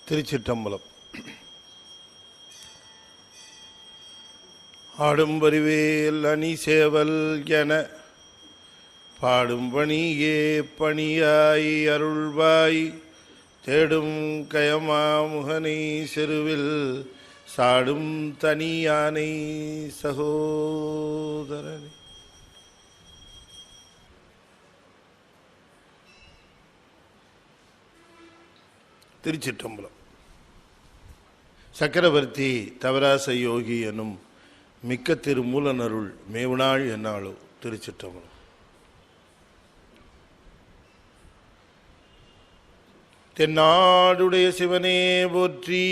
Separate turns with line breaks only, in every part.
திருச்சிற்றம்பலம். ஆடும் வரிவேல் அணி சேவல் என பாடும் பணியே பணியாய் அருள்வாய் தேடும் கயமாமுகனை செருவில் சாடும் தனியானை சகோதரனே. திருச்சிற்றம்பலம். சக்கரவர்த்தி தவராச யோகி எனும் மிக்க திருமூலனருள் மேவுநாள் என்னாளோ. திருச்சிற்றம்பலம். தென்னாடுடைய சிவனே போற்றி,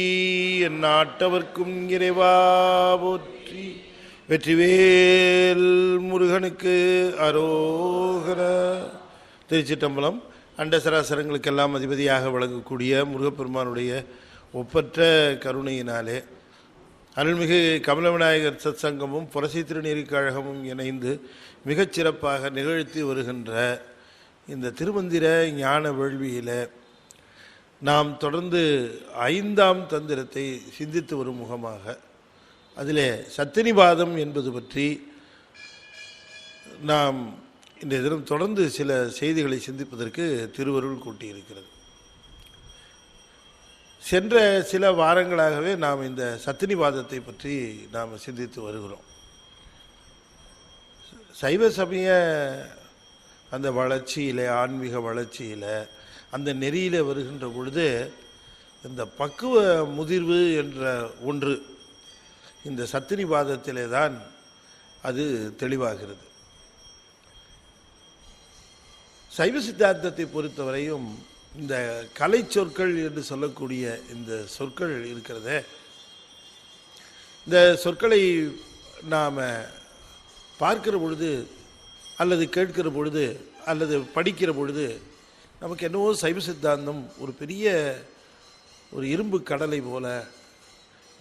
என் நாட்டவர்க்கும் இறைவா போற்றி, வெற்றிவேல் முருகனுக்கு அரோகர. திருச்சிற்றம்பலம். அண்டசராசரங்களுக்கெல்லாம் அதிபதியாக விளங்கக்கூடிய முருகப்பெருமானுடைய ஒப்பற்ற கருணையினாலே அருள்மிகு கமல விநாயகர் சத் சங்கமும் புரசி திருநீர் கழகமும் இணைந்து மிகச்சிறப்பாக நிகழ்த்தி வருகின்ற இந்த திருமந்திர ஞான வேள்வியில் நாம் தொடர்ந்து 5ஆம் தந்திரத்தை சிந்தித்து வரும் முகமாக அதில் சத்தினிவாதம் என்பது பற்றி நாம் இன்றைய தினம் தொடர்ந்து சில செய்திகளை சிந்திப்பதற்கு திருவருள் கூட்டியிருக்கிறது. சென்ற சில வாரங்களாகவே நாம் இந்த சத்தினிவாதத்தை பற்றி நாம் சிந்தித்து வருகிறோம். சைவ சமய அந்த வளர்ச்சியில், ஆன்மீக வளர்ச்சியில், அந்த நெறியில் வருகின்ற பொழுது இந்த பக்குவ முதிர்வு என்ற ஒன்று இந்த சத்தினிவாதத்திலே தான் அது தெளிவாகிறது. சைவ சித்தாந்தத்தை பொறுத்தவரையும் இந்த கலை சொற்கள் என்று சொல்லக்கூடிய இந்த சொற்கள் இருக்கிறதே, இந்த சொற்களை நாம் பார்க்கிற பொழுது அல்லது கேட்கிற பொழுது அல்லது படிக்கிற பொழுது நமக்கு என்னவோ சைவ சித்தாந்தம் ஒரு பெரிய ஒரு இரும்பு கடலை போல,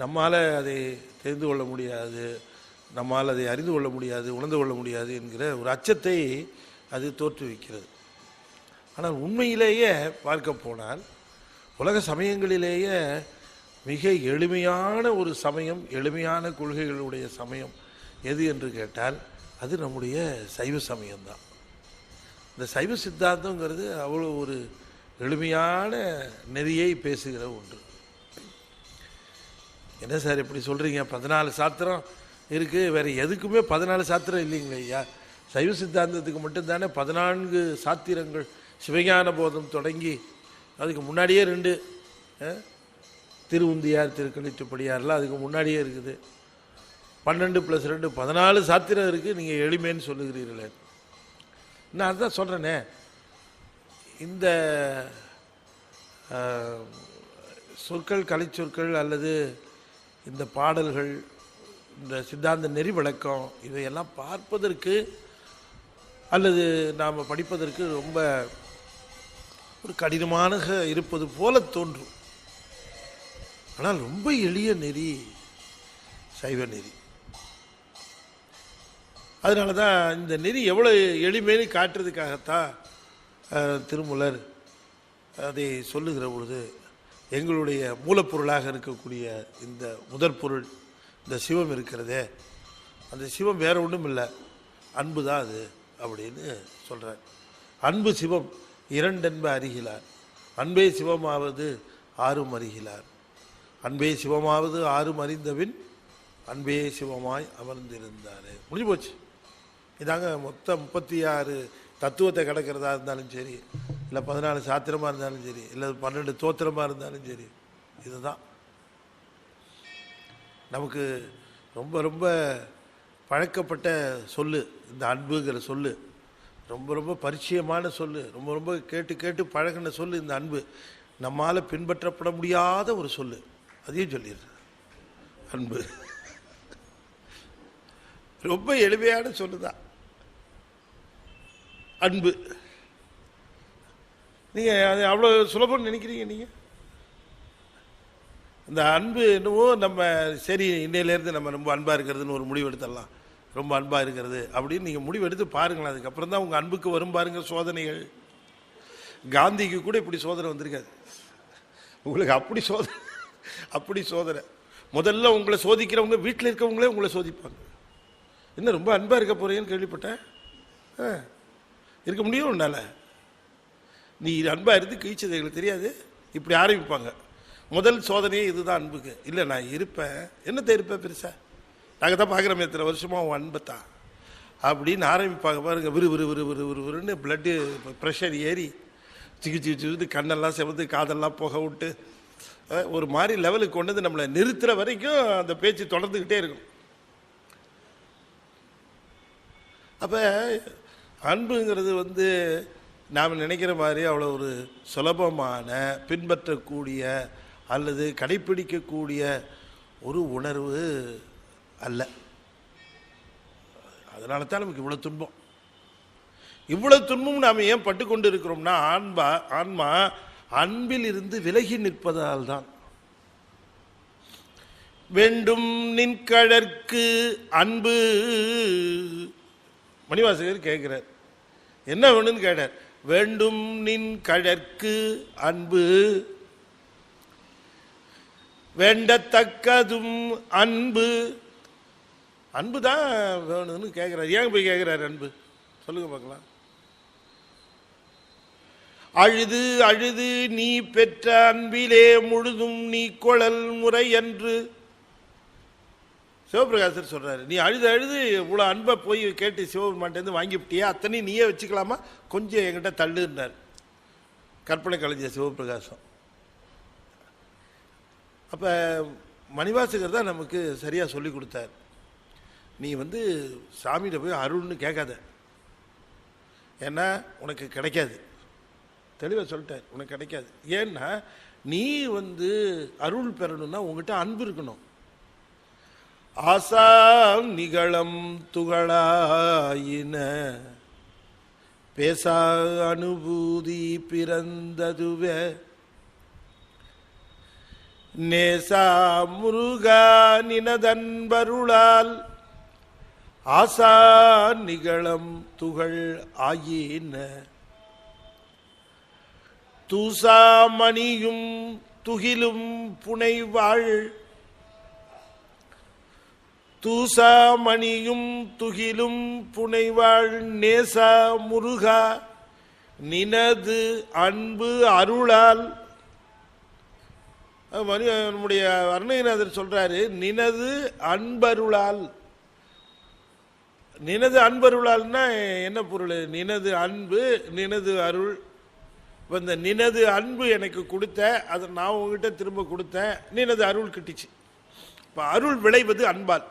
நம்மால் அதை தெரிந்து கொள்ள முடியாது, நம்மால் அதை அறிந்து கொள்ள முடியாது, உணர்ந்து கொள்ள முடியாது என்கிற ஒரு அச்சத்தை அது தோற்றுவிக்கிறது. ஆனால் உண்மையிலேயே பார்க்க போனால் உலக சமயங்களிலேயே மிக எளிமையான ஒரு சமயம், எளிமையான கொள்கைகளுடைய சமயம் எது என்று கேட்டால் அது நம்முடைய சைவ சமயம்தான். இந்த சைவ சித்தாந்தங்கிறது அவ்வளோ ஒரு எளிமையான நெறியை பேசுகிற ஒன்று. என்ன சார் இப்படி சொல்கிறீங்க, 14 சாத்திரம் இருக்குது, வேறு எதுக்குமே 14 சாத்திரம் இல்லைங்களே ஐயா, சைவ சித்தாந்தத்துக்கு மட்டும்தானே 14 சாத்திரங்கள். சிவஞான போதம் தொடங்கி அதுக்கு முன்னாடியே 2 திருவுந்தியார், திருக்கணிட்டுப்படியார்லாம் அதுக்கு முன்னாடியே இருக்குது. 12 + 2 14 சாத்திரம் இருக்குது. நீங்கள் எளிமைன்னு சொல்லுகிறீர்களே, நான் அதுதான் சொல்கிறேனே. இந்த சொற்கள், கலை சொற்கள் அல்லது இந்த பாடல்கள், இந்த சித்தாந்த நெறி விளக்கம், இவையெல்லாம் பார்ப்பதற்கு அல்லது நாம் படிப்பதற்கு ரொம்ப ஒரு கடினமான இருப்பது போல தோன்றும். ஆனால் ரொம்ப எளிய நெறி சைவ நெறி. அதனால தான் இந்த நெறி எவ்வளோ எளிமையை காட்டுறதுக்காகத்தான் திருமூலர் அதை சொல்லுகிற பொழுது எங்களுடைய மூலப்பொருளாக இருக்கக்கூடிய இந்த முதற் பொருள், இந்த சிவம் இருக்கிறதே, அந்த சிவம் வேற ஒன்றும் இல்லை, அன்பு தான் அது அப்படின்னு சொல்கிறார். அன்பு சிவம் 2 என்ப அறிகிறார், அன்பே சிவமாவது 6 அறிகிறார், அன்பே சிவமாவது 6 அறிந்தபின் அன்பே சிவமாய் அமர்ந்திருந்தார். முடிஞ்சு போச்சு. இதாங்க மொத்தம் 36 தத்துவத்தை கிடக்கிறதா இருந்தாலும் சரி, இல்லை 14 சாத்திரமாக இருந்தாலும் சரி, இல்லை 12 தோத்திரமாக இருந்தாலும் சரி, இதுதான் நமக்கு ரொம்ப ரொம்ப பழக்கப்பட்ட சொல்லு. இந்த அன்புங்கிற சொல்லு ரொம்ப ரொம்ப பரிச்சயமான சொல்லு, ரொம்ப ரொம்ப கேட்டு கேட்டு பழகின சொல்லு. இந்த அன்பு நம்மால் பின்பற்றப்பட முடியாத ஒரு சொல்லு, அதையும் சொல்லிடுறேன். அன்பு ரொம்ப எளிமையான சொல்லுதான் அன்பு. நீங்கள் அது அவ்வளோ சுலபம்னு நினைக்கிறீங்க நீங்கள்? இந்த அன்பு என்னவோ நம்ம சரி இன்னையிலேருந்து நம்ம ரொம்ப அன்பாக இருக்கிறதுன்னு ஒரு முடிவு எடுத்துடலாம், ரொம்ப அன்பாக இருக்கிறது அப்படின்னு நீங்கள் முடிவு எடுத்து பாருங்களேன். அதுக்கப்புறம் தான் உங்கள் அன்புக்கு வரும் பாருங்கள் சோதனைகள். காந்திக்கு கூட இப்படி சோதனை வந்திருக்காது. உங்களுக்கு அப்படி சோதனை. முதல்ல உங்களை சோதிக்கிறவங்க வீட்டில் இருக்கவங்களே உங்களை சோதிப்பாங்க. என்ன ரொம்ப அன்பா இருக்க போறீங்கன்னு கேள்விப்பட்டேன். இருக்க முடியும் உன்னால? நீ அன்பா இருந்து கிழிச்சது எங்களுக்கு தெரியாது. இப்படி ஆரம்பிப்பாங்க. முதல் சோதனையே இதுதான் அன்புக்கு. இல்லை நான் இருப்பேன், என்னத்தை இருப்பேன் பெருசா, நாங்கள் தான் பார்க்குறோமே எத்தனை வருஷமா உன் அன்பத்தான் அப்படின்னு ஆரம்பிப்பாங்க பாருங்க. விறுவிறுன்னு பிளட்டு ப்ரெஷர் ஏறி சிக்கிச்சு கண்ணெல்லாம் செவந்து காதெல்லாம் புகை விட்டு ஒரு மாதிரி லெவலுக்கு கொண்டு வந்து நம்மளை நிறுத்துற வரைக்கும் அந்த பேச்சு தொடர்ந்துக்கிட்டே இருக்கும். அப்போ அன்புங்கிறது நாம் நினைக்கிற மாதிரி அவ்வளோ ஒரு சுலபமான பின்பற்றக்கூடிய அல்லது கடைப்பிடிக்கக்கூடிய ஒரு உணர்வு அல்ல. அதனால தான் நமக்கு இவ்வளோ துன்பம். இவ்வளவு துன்பம் நாம் ஏன் பட்டு கொண்டு இருக்கிறோம்னா ஆன்மா அன்பில் இருந்து விலகி நிற்பதால் தான். வேண்டும் நின் கழற்கு அன்பு. மணிவாசகர் கேட்கிறார், என்ன வேணும்னு கேட்டார். வேண்டும் நின் கழற்கு அன்பு வேண்டத்தக்கதும் அன்பு. அன்பு தான் வேணும்னு கேட்கிறார். ஏன் போய் கேட்கிறார் அன்பு? சொல்லுங்க பார்க்கலாம். அழுது அழுது நீ பெற்ற அன்பிலே முழுதும் நீ கொளல் முறை என்று சிவபிரகாசர் சொல்றாரு. நீ அழுது அழுது இவ்வளோ அன்பை போய் கேட்டு சிவபெருமான்ட்டேருந்து வாங்கிவிட்டியா, அத்தனையும் நீயே வச்சுக்கலாமா, கொஞ்சம் என்கிட்ட தள்ளுன்னார் கற்பனை கலைஞர் சிவபிரகாசம். அப்போ மணிவாசகர் தான் நமக்கு சரியாக சொல்லி கொடுத்தார். நீ சாமிகிட்ட போய் அருள்னு கேட்காத, ஏன்னா உனக்கு கிடைக்காது. தெளிவாக சொல்லிட்டார், உனக்கு கிடைக்காது. ஏன்னா நீ அருள் பெறணும்னா உங்ககிட்ட அன்பு இருக்கணும். ஆசா நிகழம் துகளாயின பேசா அனுபூதி பிறந்ததுவே நேசா முருகா நினதன்பருளால் ஆசா நிகழம் துகள் ஆயின தூசாமணியும் துகிலும் புனைவாள். தூசாமணியும் துகிலும் புனைவாள் நேசா முருகா நினது அன்பு அருளால். நம்முடைய அருணகிரிநாதர் சொல்றாரு, நினது அன்பருளால். நினது அன்பருளால்னா என்ன பொருள்? நினது அன்பு, நினது அருள். இந்த நினது அன்பு எனக்கு கொடுத்த, அதை நான் உங்ககிட்ட திரும்ப கொடுத்தேன், நினது அருள் கிட்டிச்சு. இப்போ அருள் விளைவது அன்பால்.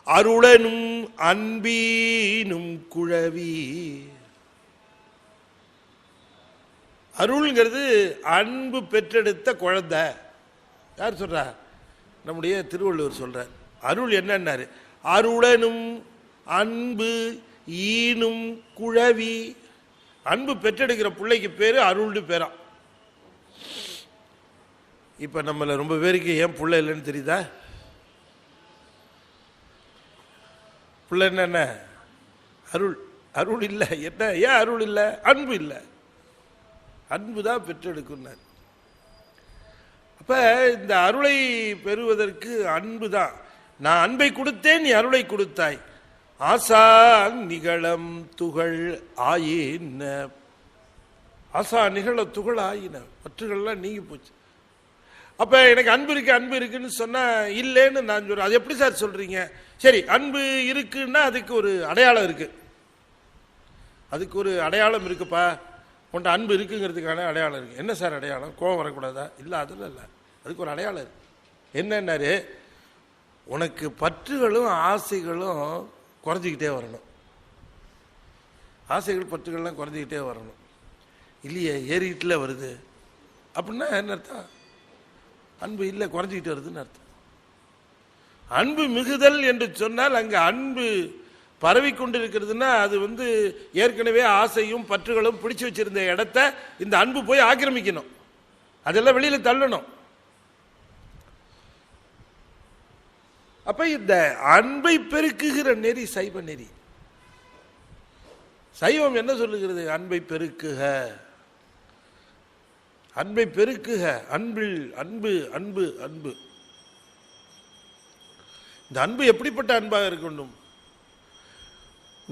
அருளனும் அன்பீனும் குழவி. அருள்ங்கிறது அன்பு பெற்றெடுத்த குழந்தை. யார் சொல்றா? நம்முடைய திருவள்ளுவர் சொல்றார். அருள் என்னன்னாரு? அருளனும் அன்பு ஈனும் குழவி. அன்பு பெற்றெடுக்கிற பிள்ளைக்கு பேரு அருள்னு பேராம். இப்ப நம்மள ரொம்ப பேருக்கு ஏன் பிள்ளை இல்லைன்னு தெரியுதா? பிள்ளை என்ன? அருள். அருள் இல்லை. என்ன? ஏன் அருள் இல்லை? அன்பு இல்லை. அன்பு தான் பெற்றெடுக்கும். அப்ப இந்த அருளை பெறுவதற்கு அன்பு தான். நான் அன்பை கொடுத்தேன், நீ அருளை கொடுத்தாய். ஆசா நிகழம் துகள் ஆயின. ஆசா நிகழ துகள் ஆயின, பற்றுகள்லாம் நீங்கி போச்சு. அப்ப எனக்கு அன்பு இருக்கு அன்பு இருக்குன்னு சொன்னா இல்லைன்னு நான் சொல்றேன். அது எப்படி சார் சொல்றீங்க? சரி, அன்பு இருக்குன்னா அதுக்கு ஒரு அடையாளம் இருக்கு. அதுக்கு ஒரு அடையாளம் இருக்குப்பா. உன்ட்ட அன்பு இருக்குங்கிறதுக்கான அடையாளம் இருக்கு. என்ன சார் அடையாளம்? கோபம் வரக்கூடாதா? இல்லை, அதில் இல்லை. அதுக்கு ஒரு அடையாளம் இருக்கு. என்னன்னாரு, உனக்கு பற்றுகளும் ஆசைகளும் குறைஞ்சிக்கிட்டே வரணும். ஆசைகள் பற்றுகள்லாம் குறைஞ்சிக்கிட்டே வரணும். இல்லையே, ஏறிக்கிட்டுல வருது அப்படின்னா என்ன அர்த்தம்? அன்பு இல்லை, குறைஞ்சிக்கிட்டு வருதுன்னு அர்த்தம். அன்பு மிகுதல் என்று சொன்னால் அங்கே அன்பு பரவி கொண்டிருக்கிறதுனா அது ஏற்கனவே ஆசையும் பற்றுகளும் பிடிச்சு வச்சிருந்த இடத்த இந்த அன்பு போய் ஆக்கிரமிக்கணும். அதெல்லாம் வெளியில தள்ளணும். அப்ப இந்த அன்பை பெருக்குகிற நெறி சைவ நெறி. சைவம் என்ன சொல்லுகிறது? அன்பை பெருக்குக. அன்பை பெருக்குக. அன்பில் அன்பு அன்பு அன்பு. இந்த அன்பு எப்படிப்பட்ட அன்பாக இருக்கணும்?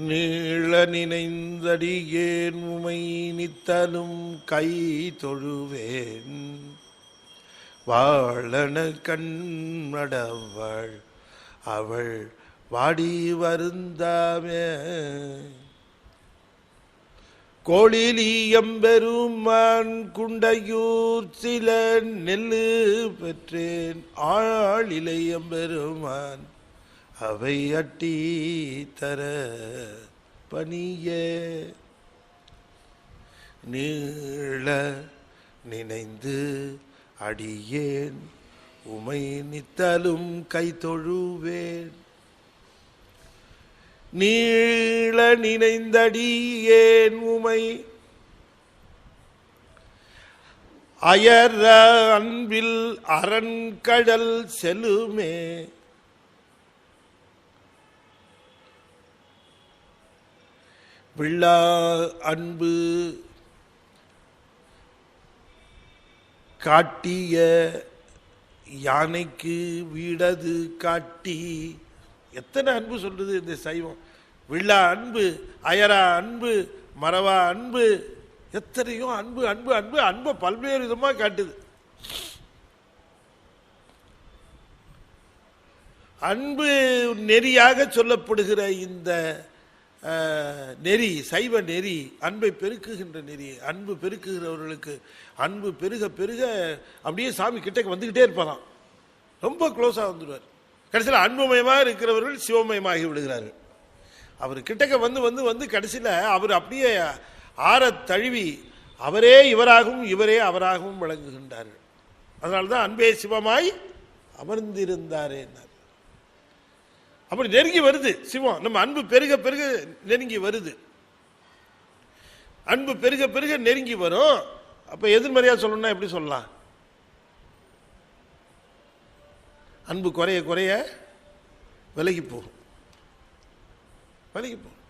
நீள நினைந்தடியேன் உமை நித்தலும் கை தொழுவேன் வாழன கண்மடவள் அவள் வாடி வருந்தாமே கோழிலியம்பெருமான் குண்டையூர் சில நெல்லு பெற்றேன் ஆளிலையம்பெருமான் அவை அட்டி தர பணியே நீள நினைந்து அடியேன் உமை நித்தலும் கை தொழுவேன் நீள நினைந்தடியேன் உமை அயர அன்பில் அரண்கடல் செலுமே விழா அன்பு காட்டிய யானைக்கு வீடது காட்டி. எத்தனை அன்பு சொல்றது இந்த சைவம். விழா அன்பு, அயரா அன்பு, மறவா அன்பு, எத்தனையோ அன்பு அன்பு அன்பு அன்பை பல்வேறு விதமாக காட்டுது. அன்பு நெறியாக சொல்லப்படுகிற இந்த நெறி சைவ நெறி அன்பை பெருக்குகின்ற நெறி. அன்பு பெருக்குகிறவர்களுக்கு அன்பு பெருக பெருக அப்படியே சாமி கிட்டக்கு வந்துக்கிட்டே இருப்பாராம். ரொம்ப க்ளோஸாக வந்துடுவார். கடைசியில் அன்புமயமாக இருக்கிறவர்கள் சிவமயமாகி விடுகிறார்கள். அவர் கிட்டக்க வந்து வந்து வந்து கடைசியில் அவர் அப்படியே ஆற தழுவி அவரே இவராகவும் இவரே அவராகவும் விளங்குகின்றார்கள். அதனால்தான் அன்பே சிவமாய் அமர்ந்திருந்தாரே. அப்படி நெருங்கி வருது சிவம். நம்ம அன்பு பெருக பெருக நெருங்கி வருது. அன்பு பெருக பெருக நெருங்கி வரும். அப்ப எதிர்மறையா சொல்லணும்னா எப்படி சொல்லலாம்? அன்பு குறைய குறைய விலகி போகும். விலகி போகும்.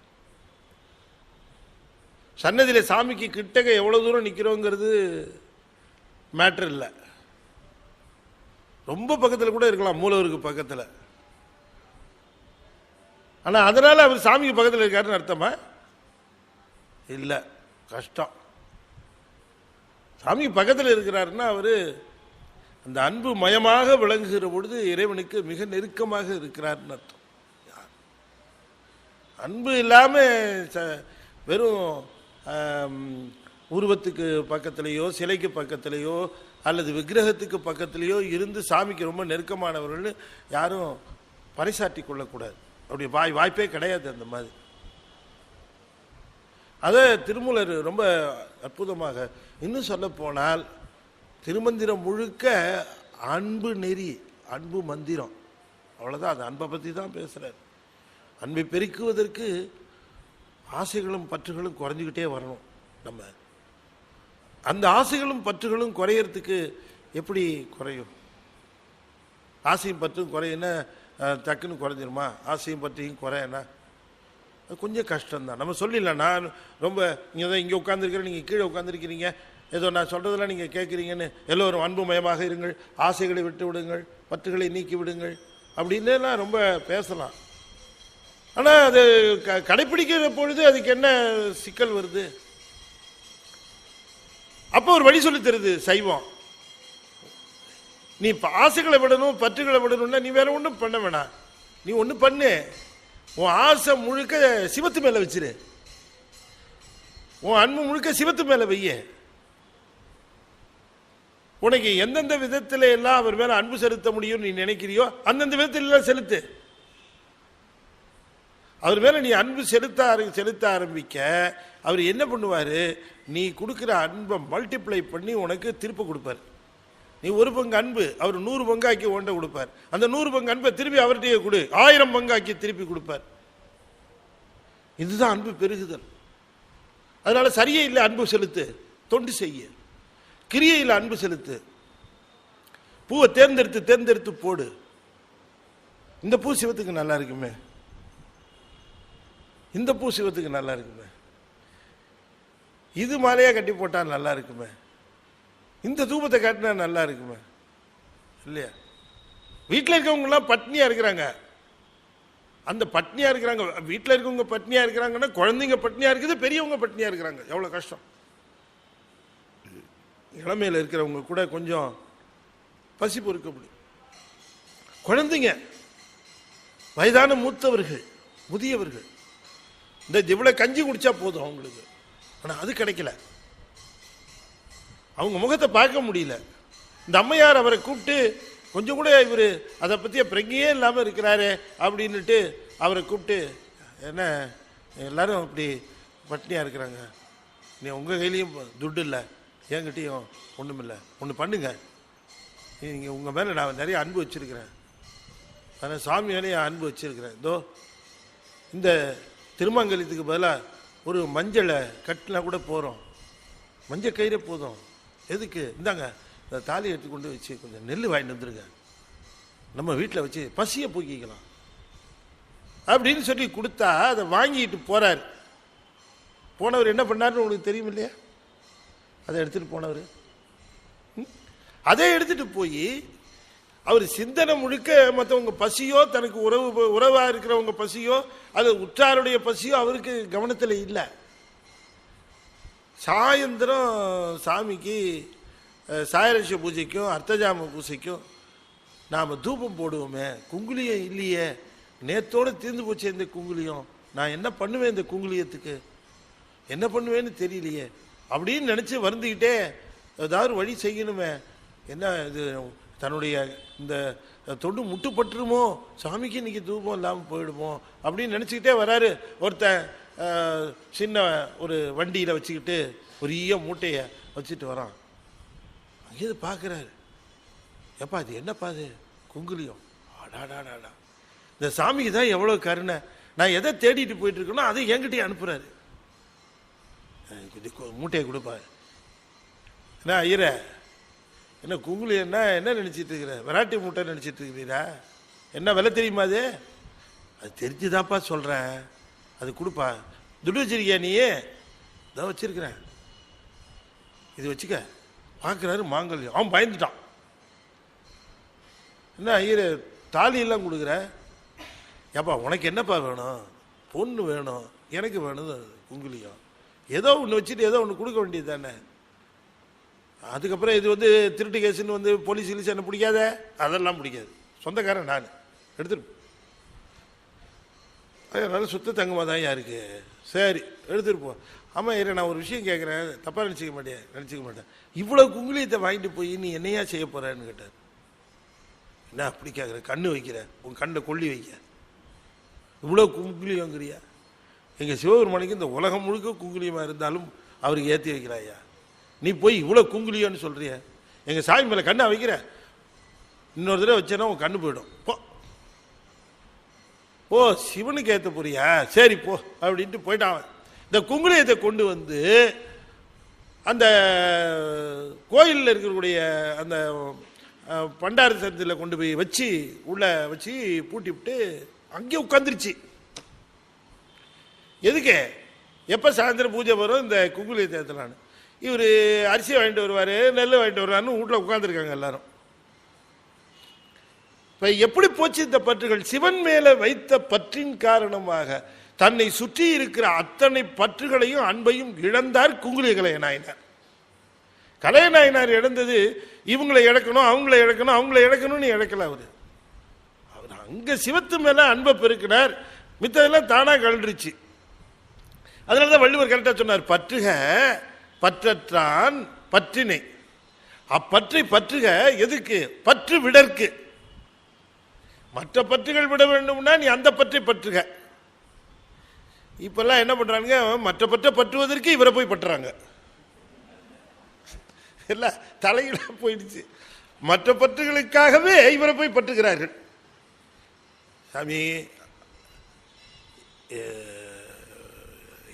சன்னதியில சாமிக்கு கிட்டக்க எவ்வளவு தூரம் நிக்கிறோங்கிறது மேட்டர் இல்லை. ரொம்ப பக்கத்தில் கூட இருக்கலாம், மூலவருக்கு பக்கத்தில். ஆனா அதனால அவர் சாமிக்கு பக்கத்தில் இருக்காருன்னு அர்த்தமா? இல்லை, கஷ்டம். சாமிக்கு பக்கத்தில் இருக்கிறாருன்னா அவரு அந்த அன்பு மயமாக விளங்குகிற பொழுது இறைவனுக்கு மிக நெருக்கமாக இருக்கிறார்னு அர்த்தம். அன்பு இல்லாம வெறும் உருவத்துக்கு பக்கத்திலேயோ சிலைக்கு பக்கத்திலேயோ அல்லது விக்கிரகத்துக்கு பக்கத்திலேயோ இருந்து சாமிக்கு ரொம்ப நெருக்கமானவர்கள் யாரும் பறைசாட்டி கொள்ளக்கூடாது. அப்படி வாய்ப்பே கிடையாது. அந்த மாதிரி அதை திருமூலர் ரொம்ப அற்புதமாக, இன்னும் சொல்ல போனால் திருமந்திரம் முழுக்க அன்பு நெறி, அன்பு மந்திரம், அவ்வளோதான். அது அன்பை பற்றி தான் பேசுகிறார். அன்பை பெருக்குவதற்கு ஆசைகளும் பற்றுகளும் குறைஞ்சிக்கிட்டே வரணும். நம்ம அந்த ஆசைகளும் பற்றுகளும் குறையறதுக்கு எப்படி குறையும்? ஆசையும் பற்றும் குறையினா டக்குன்னு குறைஞ்சிருமா? ஆசையும் பற்றியும் குறையனா அது கொஞ்சம் கஷ்டம்தான். நம்ம சொல்லிடலாம், நான் ரொம்ப நீங்கள் தான் இங்கே உட்காந்துருக்கிறேன், நீங்கள் கீழே உட்காந்துருக்கிறீங்க, ஏதோ நான் சொல்கிறதெல்லாம் நீங்கள் கேட்குறீங்கன்னு, எல்லோரும் அன்புமயமாக இருங்கள், ஆசைகளை விட்டு விடுங்கள், பற்றுகளை நீக்கி விடுங்கள் அப்படின்னுலாம் ரொம்ப பேசலாம். ஆனால் அது கடைப்பிடிக்கிற பொழுது அதுக்கு என்ன சிக்கல் வருது? அப்போ ஒரு வழி சொல்லி தருது சைவம். நீ ஆசைகளை விடணும், பற்றுகளை விடணும்னா நீ வேற ஒன்றும் பண்ண வேணாம். நீ ஒன்று பண்ணு, உன் ஆசை முழுக்க சிவத்து மேல வச்சிரு, உன் அன்பு முழுக்க சிவத்து மேல வைய. உனக்கு எந்தெந்த விதத்தில எல்லாம் அவர் மேல அன்பு செலுத்த முடியும் நீ நினைக்கிறியோ அந்தந்த விதத்தில எல்லாம் செலுத்து. அவர் மேல நீ அன்பு செலுத்த ஆரம்பிக்க அவர் என்ன பண்ணுவாரு? நீ கொடுக்கிற அன்பை மல்டிப்ளை பண்ணி உனக்கு திருப்ப கொடுப்பார். நீ ஒரு பங்கு அன்பு அவர் 100 பங்காக்கி ஒன்றை கொடுப்பார். அந்த 100 பங்கு அன்பை திருப்பி அவர்கிட்டயே கொடு, 1000 பங்காக்கி திருப்பி கொடுப்பார். இதுதான் அன்பு பெருகுதல். அதனால சரியே இல்லை அன்பு செலுத்து, தொண்டு செய்ய. கிரியையில் அன்பு செலுத்து. பூவை தேர்ந்தெடுத்து தேர்ந்தெடுத்து போடு. இந்த பூ சிவத்துக்கு நல்லா இருக்குமே, இந்த பூ சிவத்துக்கு நல்லா இருக்குமே, இது மாலையா கட்டி போட்டா நல்லா இருக்குமே, இந்த தூபத்தை காட்டினா நல்லா இருக்குமே இல்லையா? வீட்டில் இருக்கவங்கலாம் பட்னியா இருக்கிறாங்க. அந்த பட்னியா இருக்கிறாங்க, வீட்டில் இருக்கவங்க பட்னியா இருக்கிறாங்கன்னா குழந்தைங்க பட்னியா இருக்குது, பெரியவங்க பட்னியா இருக்கிறாங்க. எவ்வளோ கஷ்டம். இளமையில் இருக்கிறவங்க கூட கொஞ்சம் பசி பொறுக்க முடியும். குழந்தைங்க, வயதான மூத்தவர்கள், முதியவர்கள், இந்த இவ்வளவு கஞ்சி குடிச்சா போதும் அவங்களுக்கு. ஆனால் அது கிடைக்கல. அவங்க முகத்தை பார்க்க முடியல. இந்த அம்மையார் அவரை கூப்பிட்டு கொஞ்சம் கூட இவர் அதை பற்றிய பிரஜையே இல்லாமல் இருக்கிறாரு அப்படின்னுட்டு அவரை கூப்பிட்டு, என்ன எல்லாரும் அப்படி பட்னியாக இருக்கிறாங்க, நீ உங்கள் கையிலையும் துட்டு இல்லை, என்கிட்டையும் ஒன்றும் இல்லை, ஒன்று பண்ணுங்க, நீங்கள் உங்கள் மேலே நான் நிறைய அன்பு வச்சுருக்கிறேன், ஆனால் சாமி மேலே அன்பு வச்சுருக்கிறேன், இதோ இந்த திருமங்கலத்துக்கு பதிலாக ஒரு மஞ்சளை கட்டினா கூட போகிறோம், மஞ்சள் கயிறே போதும், எதுக்கு இந்தாங்க இந்த தாலி எடுத்து கொண்டு வச்சு கொஞ்சம் நெல் வாங்கிட்டு வந்துருங்க, நம்ம வீட்டில் வச்சு பசியை போக்கிக்கலாம் அப்படின்னு சொல்லி கொடுத்தா அதை வாங்கிட்டு போகிறார். போனவர் என்ன பண்ணாருன்னு உங்களுக்கு தெரியும் இல்லையா? அதை எடுத்துகிட்டு போனவர் அதை எடுத்துகிட்டு போய் அவர் சிந்தனை முழுக்க மற்றவங்க பசியோ, தனக்கு உறவாக இருக்கிறவங்க பசியோ, அது உற்றாருடைய பசியோ அவருக்கு கவனத்தில் இல்லை. சாயந்தரம் சாமிக்கு சாயரட்ச பூஜைக்கும் அர்த்தஜாம பூஜைக்கும் நாம் தூபம் போடுவோமே, குங்குலியம் இல்லையே, நேத்தோடு தீர்ந்து போச்சு இந்த குங்குலியம், நான் என்ன பண்ணுவேன் இந்த குங்குலியத்துக்கு, என்ன பண்ணுவேன்னு தெரியலையே அப்படின்னு நினச்சி வருந்துக்கிட்டே ஏதாவது வழி செய்யணுமே, என்ன இது தன்னுடைய இந்த தொண்டு முட்டுப்பட்டுருமோ, சாமிக்கு இன்னைக்கு தூபம் இல்லாமல் போயிடுமோ அப்படின்னு நினச்சிக்கிட்டே வராரு. ஒருத்தன் சின்ன ஒரு வண்டியில் வச்சுக்கிட்டு பெரிய மூட்டையை வச்சுட்டு வரான். அங்கேயே பார்க்குறாரு, எப்பா அது என்னப்பா அது குங்குலியம், ஆடாடாடாடா, இந்த சாமிக்கு தான் எவ்வளோ கருணை, நான் எதை தேடிட்டு போயிட்டு இருக்கேனோ அதை என்கிட்டயே அனுப்புகிறாரு, மூட்டையை கொடுப்பாரு. என்ன ஐயர, என்ன குங்குலியம்னா என்ன நினச்சிட்டு இருக்கிற, விராட்டி மூட்டை நினச்சிட்டு இருக்கிறீரா, என்ன விலை தெரியுமா அது, அது தெரிஞ்சுதான்ப்பா சொல்கிறேன், அது கொடுப்பா, துட்டு வச்சிருக்கியா நீ, இதான் வச்சிருக்கிறேன், இது வச்சுக்க. பார்க்குறாரு மாங்கல்யம், அவன் பயந்துட்டான். என்ன ஐயர் தாலியெல்லாம் கொடுக்குற, ஏப்பா உனக்கு என்னப்பா வேணும், பொண்ணு வேணும், எனக்கு வேணும் குங்குலியம், ஏதோ ஒன்று வச்சுட்டு ஏதோ ஒன்று கொடுக்க வேண்டியது தானே. அதுக்கப்புறம் இது வந்து திருட்டு கேஸுன்னு வந்து போலீஸ் கிலீஸ் என்ன பிடிக்காத, அதெல்லாம் பிடிக்காது, சொந்தக்காரன் நான் எடுத்துட்டு, அதனால சுத்த தங்கமாக தான் யாருக்கு, சரி எடுத்துகிட்டு போ. ஆமாம் ஐயரே, நான் ஒரு விஷயம் கேட்குறேன், தப்பாக நினச்சிக்க மாட்டேன், இவ்வளோ குங்குலியத்தை வாங்கிட்டு போய் நீ என்னையா செய்ய போகிறேன்னு கேட்டார். என்ன அப்படி கேட்குற, கண்ணு வைக்கிற, உன் கண்ணை கொல்லி வைக்க, இவ்வளோ குங்குலியங்கிறியா, எங்கள் சிவபெருமானுக்கு இந்த உலகம் முழுக்க குங்குலியமாக இருந்தாலும் அவருக்கு ஏற்றி வைக்கிறாயா, நீ போய் இவ்வளோ குங்குலியம்னு சொல்கிறிய, எங்கள் சாமி மேலே கண்ணை வைக்கிற, இன்னொரு தடவை வச்சேன்னா உன் கண்ணு போயிடும், போ. ஓ சிவனுக்கு ஏற்ற போறியா, சரி போ அப்படின்ட்டு போயிட்டான். இந்த குங்குலியத்தை கொண்டு வந்து அந்த கோயிலில் இருக்கக்கூடிய அந்த பண்டார சரத்தில் கொண்டு போய் வச்சு உள்ள வச்சு பூட்டி விட்டு அங்கேயே உட்காந்துருச்சு. எதுக்கு, எப்போ சாயந்தரம் பூஜை வரும் இந்த குங்குலியத்தை ஏற்றலான்னு. இவர் அரிசி வாங்கிட்டு வருவார், நெல் வாங்கிட்டு வருவார்னு வீட்டில் உட்காந்துருக்காங்க எல்லாரும். இப்போ எப்படி போச்சு இந்த பற்றுகள், சிவன் மேலே வைத்த பற்றின் காரணமாக தன்னை சுற்றி இருக்கிற அத்தனை பற்றுகளையும் அன்பையும் இழந்தார் குங்குலிய கலையநாயனார். கலையநாயனார் இழந்தது இவங்களை இழக்கணும், அவங்கள இழக்கணும், அவங்கள இழக்கணும்னு இழக்கல. அவர் அங்க சிவத்து மேல அன்பை பெருக்கினார், மித்ததெல்லாம் தானா கழண்டுருச்சு. அதனாலதான் வள்ளுவர் கரெக்டா சொன்னார், பற்றுக பற்றற்றான் பற்றினை, அப்பற்றை பற்றுக எதுக்கு, பற்று விடற்கு. மற்ற பற்றுகள் விட வேண்டும்னா நீ அந்த பற்றை பற்றுக. இப்பெல்லாம் என்ன பண்றாங்க, மற்ற பற்றை பற்றுவதற்கு இவரை போய் பற்றுறாங்க, எல்லாம் தலையில போயிடுச்சு. மற்ற பற்றுகளுக்காகவே இவரை போய் பற்றுகிறார்கள். சாமி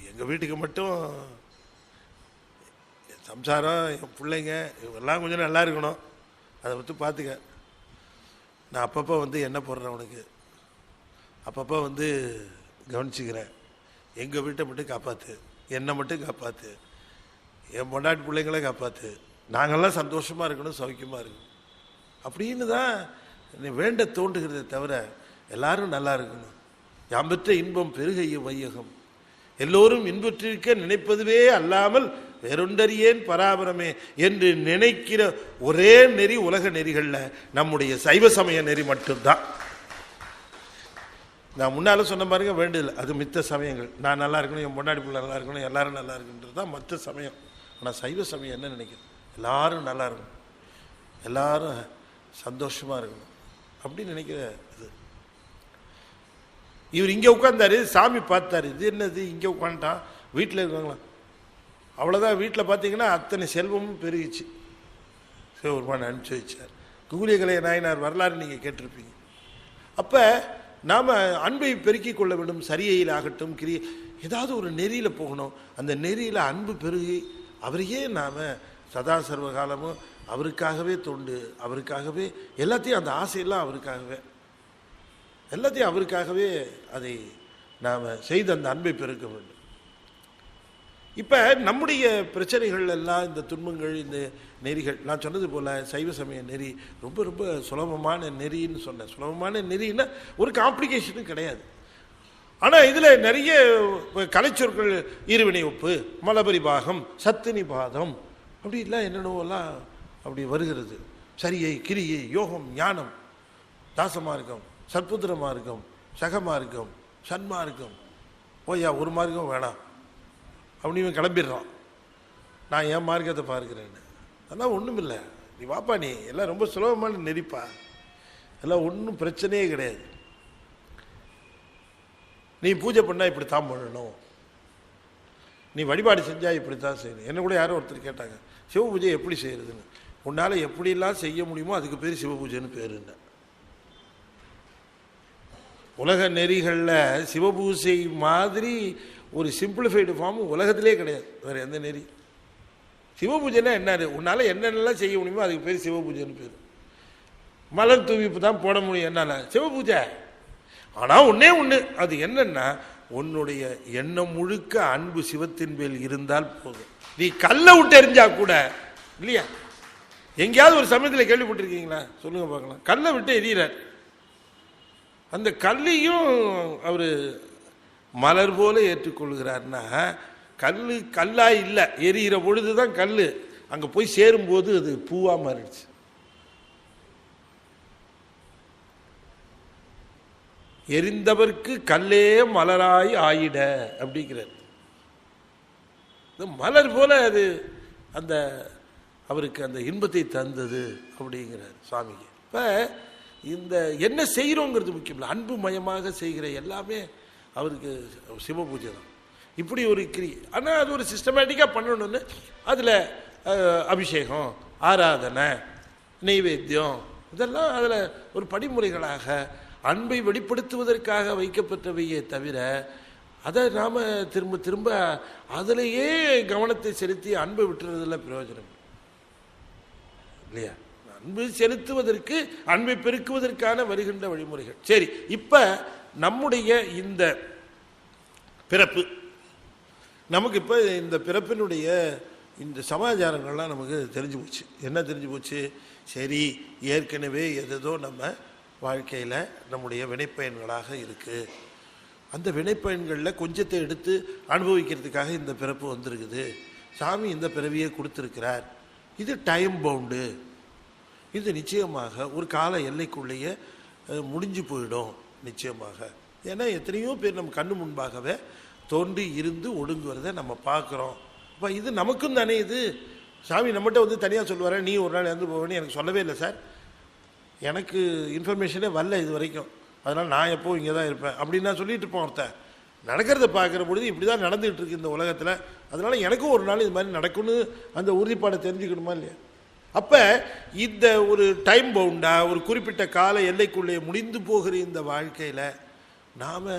எங்க வீட்டுக்கு மட்டும் சம்சாரம், என் பிள்ளைங்க இவெல்லாம் கொஞ்சம் நல்லா இருக்கணும், அதை பற்றி பார்த்துக்க. நான் அப்பப்போ வந்து என்ன போடுறேன் உனக்கு, அப்பப்போ வந்து கவனிச்சுக்கிறேன், எங்கள் வீட்டை மட்டும் காப்பாற்று, என்னை மட்டும் காப்பாற்று, என் பொண்டாட்டி பிள்ளைங்கள காப்பாற்று, நாங்கள்லாம் சந்தோஷமாக இருக்கணும், சௌக்கியமாக இருக்கணும் அப்படின்னு தான் வேண்ட தோன்றுகிறதே தவிர எல்லாரும் நல்லா இருக்கணும். யாம் பெற்ற இன்பம் பெருகைய வையகம், எல்லோரும் இன்பற்றிருக்க நினைப்பதுவே அல்லாமல் வேறொன்றறியேன் பராபரமே என்று நினைக்கிற ஒரே நெறி உலக நெறிகள்ல நம்முடைய சைவ சமய நெறி மட்டும்தான். நான் முன்னால சொன்ன பாருங்க, வேண்டியதில்லை, அது மித்த சமயங்கள். நான் நல்லா இருக்கணும், என் பொண்டாடி பிள்ளை நல்லா இருக்கணும், எல்லாரும் நல்லா இருக்குன்றது தான் மற்ற சமயம். ஆனால் சைவ சமயம் என்ன நினைக்கிறது? எல்லாரும் நல்லா இருக்கணும், எல்லாரும் சந்தோஷமா இருக்கணும் அப்படின்னு நினைக்கிற இது. இவர் இங்கே உட்கார்ந்தாரு, சாமி பார்த்தாரு, இது என்னது இங்கே உட்காந்துட்டான், வீட்டில் இருக்காங்களா அவ்வளோதான். வீட்டில் பார்த்தீங்கன்னா அத்தனை செல்வமும் பெருகிச்சு. சிவபெருமான் அனுப்பிச்சு வச்சார். கூலியகலை நாயனார் வரலாறு நீங்கள் கேட்டிருப்பீங்க. அப்போ நாம் அன்பை பெருக்கிக் கொள்ள வேண்டும். சரியில் ஆகட்டும், ஏதாவது ஒரு நெறியில் போகணும். அந்த நெறியில் அன்பு பெருகி அவரையே நாம் சதா சர்வ காலமும் அவருக்காகவே தொண்டு, அவருக்காகவே எல்லாத்தையும், அந்த ஆசையெல்லாம் அவருக்காகவே, எல்லாத்தையும் அவருக்காகவே அதை நாம் செய்து அந்த அன்பை பெருக்க வேண்டும். இப்போ நம்முடைய பிரச்சனைகள் எல்லாம், இந்த துன்பங்கள், இந்த நெறிகள், நான் சொன்னது போல் சைவ சமய நெறி ரொம்ப ரொம்ப சுலபமான நெறின்னு சொன்னேன். சுலபமான நெறின்னா ஒரு காம்ப்ளிகேஷனும் கிடையாது. ஆனால் இதில் நிறைய கலைச்சொற்கள், இருவினை ஒப்பு, மலபரிபாகம், சத்தினிபாதம், அப்படி இல்லை என்னென்னவெல்லாம் அப்படி வருகிறது. சரியை, கிரியை, யோகம், ஞானம், தாசமார்க்கம், சற்புத்திர மார்க்கம், சகமார்க்கம், சன்மார்க்கம், ஓய்யா ஒரு மார்க்கம் வேணாம் அப்படின்னு கிளம்பிடுறான். நான் என் மார்க்கத்தை பார்க்கிறேன்னு. அதெல்லாம் ஒன்றும் இல்லை, நீ வாப்பா, நீ எல்லாம் ரொம்ப சுலபமான நெறிப்பா, எல்லாம் ஒன்றும் பிரச்சனையே கிடையாது. நீ பூஜை பண்ணால் இப்படி தான் பண்ணணும், நீ வழிபாடு செஞ்சால் இப்படி தான் செய்யணும். என்ன கூட யாரோ ஒருத்தர் கேட்டாங்க, சிவ பூஜை எப்படி செய்யறதுன்னு. உன்னால் எப்படிலாம் செய்ய முடியுமோ அதுக்கு பேர் சிவ பூஜைன்னு பேருங்க. உலக நெறிகளில் சிவபூஜை மாதிரி ஒரு சிம்பிளிஃபைடு ஃபார்ம் உலகத்திலே கிடையாது, வேறு எந்த நெறி. சிவபூஜைன்னா என்ன? உன்னால் என்னென்னலாம் செய்ய முடியுமோ அதுக்கு பேர் சிவபூஜைன்னு பேர். மலர் தூவிப்பு தான் போட முடியும் என்னால், சிவபூஜை. ஆனால் ஒன்றே ஒன்று, அது என்னன்னா உன்னுடைய எண்ணம் முழுக்க அன்பு சிவத்தின் மேல் இருந்தால் போதும். நீ கல்லை விட்டு எறிஞ்சா கூட இல்லையா, எங்கேயாவது ஒரு சமயத்தில் கேள்விப்பட்டிருக்கீங்களா? சொல்லுங்க பார்க்கலாம். கல்லை விட்டு எறிகிறார், அந்த கல்லையும் அவர் மலர் போல ஏற்றுக்கொள்கிறார்னா, கல் கல்லா இல்லை, எரிகிற பொழுது தான் கல், அங்கே போய் சேரும்போது அது பூவா மாறிடுச்சு. எரிந்தவர்க்கு கல்லே மலராய் ஆயிட அப்படிங்கிறார். மலர் போல அது அந்த அவருக்கு அந்த இன்பத்தை தந்தது அப்படிங்கிறார் சுவாமிக்கு. இப்போ இந்த என்ன செய்கிறோங்கிறது முக்கியம் இல்லை, அன்பு மயமாக செய்கிற எல்லாமே அவருக்கு சிவ பூஜை தான். இப்படி ஒரு கிரி, ஆனால் அது ஒரு சிஸ்டமேட்டிக்காக பண்ணணும்னு அதில் அபிஷேகம், ஆராதனை, நெய்வேத்தியம், இதெல்லாம் அதில் ஒரு படிமுறைகளாக அன்பை வெளிப்படுத்துவதற்காக வைக்கப்பட்டவையே தவிர, அதை நாம் திரும்ப திரும்ப அதிலேயே கவனத்தை செலுத்தி அன்பை விட்டுறதில் பிரயோஜனம் இல்லையா? அன்பு செலுத்துவதற்கு, அன்பை பெருக்குவதற்கான வருகின்ற வழிமுறைகள். சரி, இப்போ நம்முடைய இந்த பிறப்பு, நமக்கு இப்போ இந்த பிறப்பினுடைய இந்த சமாச்சாரங்கள்லாம் நமக்கு தெரிஞ்சு போச்சு. என்ன தெரிஞ்சு போச்சு? சரி, ஏற்கனவே எதோ நம்ம வாழ்க்கையில் நம்முடைய வினைப்பயன்களாக இருக்குது, அந்த வினைப்பயன்களில் கொஞ்சத்தை எடுத்து அனுபவிக்கிறதுக்காக இந்த பிறப்பு வந்திருக்குது. சாமி இந்த பிறவியை கொடுத்துருக்கிறார். இது டைம் பவுண்டு, இது நிச்சயமாக ஒரு கால எல்லைக்குள்ளேயே முடிஞ்சு போயிடும் நிச்சயமாக. ஏன்னா எத்தனையோ பேர் நம்ம கண்ணு முன்பாகவே தோன்றி இருந்து ஒடுங்குவதை நம்ம பார்க்குறோம். அப்போ இது நமக்கும் தானே. இது சாமி நம்மகிட்ட வந்து தனியாக சொல்லுவார், நீ ஒரு நாள் இறந்து போவேன்னு எனக்கு சொல்லவே இல்லை சார், எனக்கு இன்ஃபர்மேஷனே வரல இது வரைக்கும், அதனால் நான் எப்போ இங்கே தான் இருப்பேன் அப்படின்னு நான் சொல்லிட்டு இருப்போம். ஒருத்தன் நடக்கிறத பார்க்குற பொழுது இப்படி தான் நடந்துகிட்டு இருக்கு இந்த உலகத்தில், அதனால் எனக்கும் ஒரு நாள் இது மாதிரி நடக்கும்னு அந்த உறுதிப்பாடை தெரிஞ்சுக்கணுமா இல்லையா? அப்போ இந்த ஒரு டைம் பவுண்டா, ஒரு குறிப்பிட்ட கால எல்லைக்குள்ளே முடிந்து போகிற இந்த வாழ்க்கையில் நாம்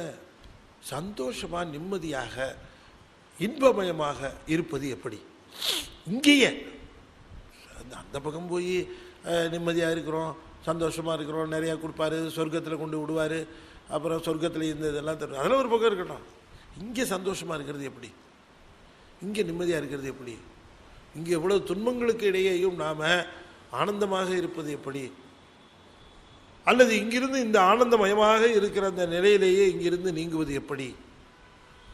சந்தோஷமாக, நிம்மதியாக, இன்பமயமாக இருப்பது எப்படி? இங்கேயே அந்த பக்கம் போய் நிம்மதியாக இருக்கிறோம், சந்தோஷமாக இருக்கிறோம், நிறையா கொடுப்பாரு, சொர்க்கத்தில் கொண்டு விடுவார், அப்புறம் சொர்க்கத்தில் இந்த இதெல்லாம் தரும், அதெல்லாம் ஒரு பக்கம் இருக்கட்டும். இங்கே சந்தோஷமாக இருக்கிறது எப்படி? இங்கே நிம்மதியாக இருக்கிறது எப்படி? இங்கே எவ்வளவு துன்பங்களுக்கு இடையேயும் நாம் ஆனந்தமாக இருப்பது எப்படி? அல்லது இங்கிருந்து இந்த ஆனந்தமயமாக இருக்கிற அந்த நிலையிலேயே இங்கிருந்து நீங்குவது எப்படி?